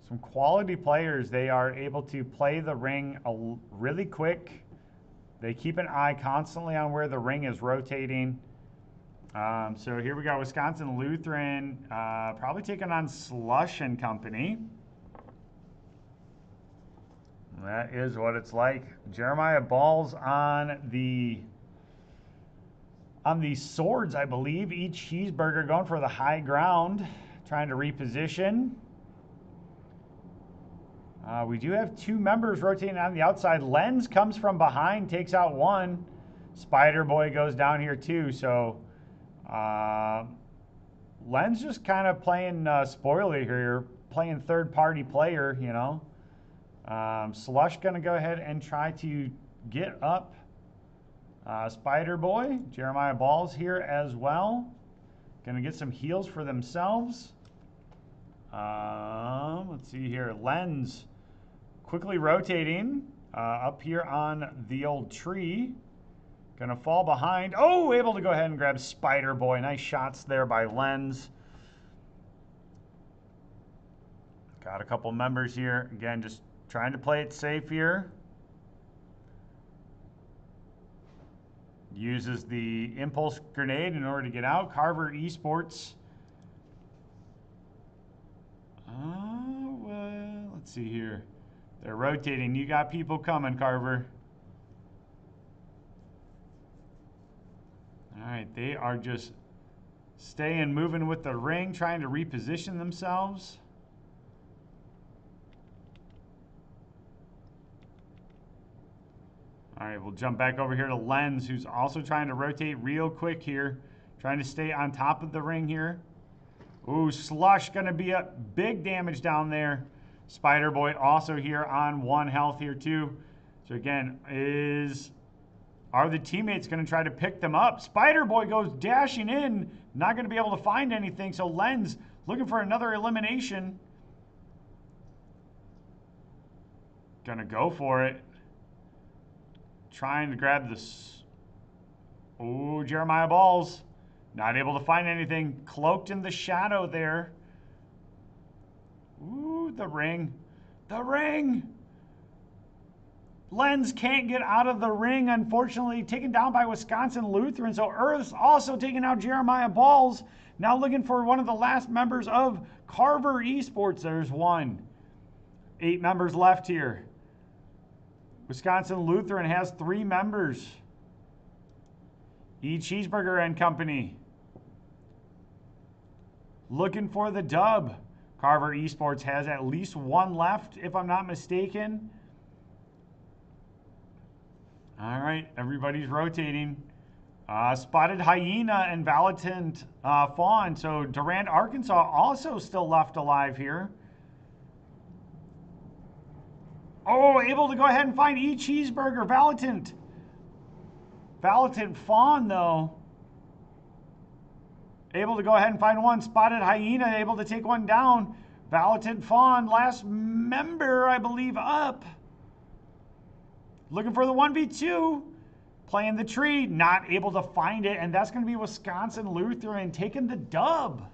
some quality players, they are able to play the ring really quick. They keep an eye constantly on where the ring is rotating. So here we got Wisconsin Lutheran probably taking on Slush and Company. That is what it's like. Jeremiah Ball's on the swords, I believe. Each cheeseburger going for the high ground, trying to reposition. We do have two members rotating on the outside. Lens comes from behind, takes out one. Spider Boy goes down here too. So Lens just kind of playing spoiler here, playing third-party player, you know. Slush going to go ahead and try to get up Spider Boy. Jeremiah Ball's here as well. Going to get some heals for themselves. Let's see here. Lens quickly rotating up here on the old tree. Going to fall behind. Oh, able to go ahead and grab Spider Boy. Nice shots there by Lens. Got a couple members here. Again, just trying to play it safe here. Uses the impulse grenade in order to get out. Carver Esports. Well, let's see here. They're rotating. You got people coming, Carver. All right, they are just staying moving with the ring, trying to reposition themselves. All right, we'll jump back over here to Lens, who's also trying to rotate real quick here, trying to stay on top of the ring here. Ooh, Slush gonna be up big damage down there. Spider Boy also here on 1 health here too. So again, are the teammates gonna try to pick them up? Spider Boy goes dashing in, not gonna be able to find anything. So Lens looking for another elimination. Gonna go for it. Trying to grab this. Oh, Jeremiah Balls. Not able to find anything. Cloaked in the shadow there. Ooh, the ring. The ring! Lens can't get out of the ring, unfortunately. Taken down by Wisconsin Lutheran. So Earth's also taking out Jeremiah Balls. Now looking for one of the last members of Carver Esports. There's one. 8 members left here. Wisconsin Lutheran has 3 members. E Cheeseburger and Company. Looking for the dub. Carver Esports has at least 1 left, if I'm not mistaken. All right, everybody's rotating. Spotted Hyena and Valiant Fawn. So Durand, Arkansas also still left alive here. Oh, able to go ahead and find E Cheeseburger. Valiant Fawn, though. Able to go ahead and find one. Spotted Hyena able to take one down. Valiant Fawn, last member, I believe, up. Looking for the 1v2. Playing the tree, not able to find it. And that's going to be Wisconsin Lutheran taking the dub.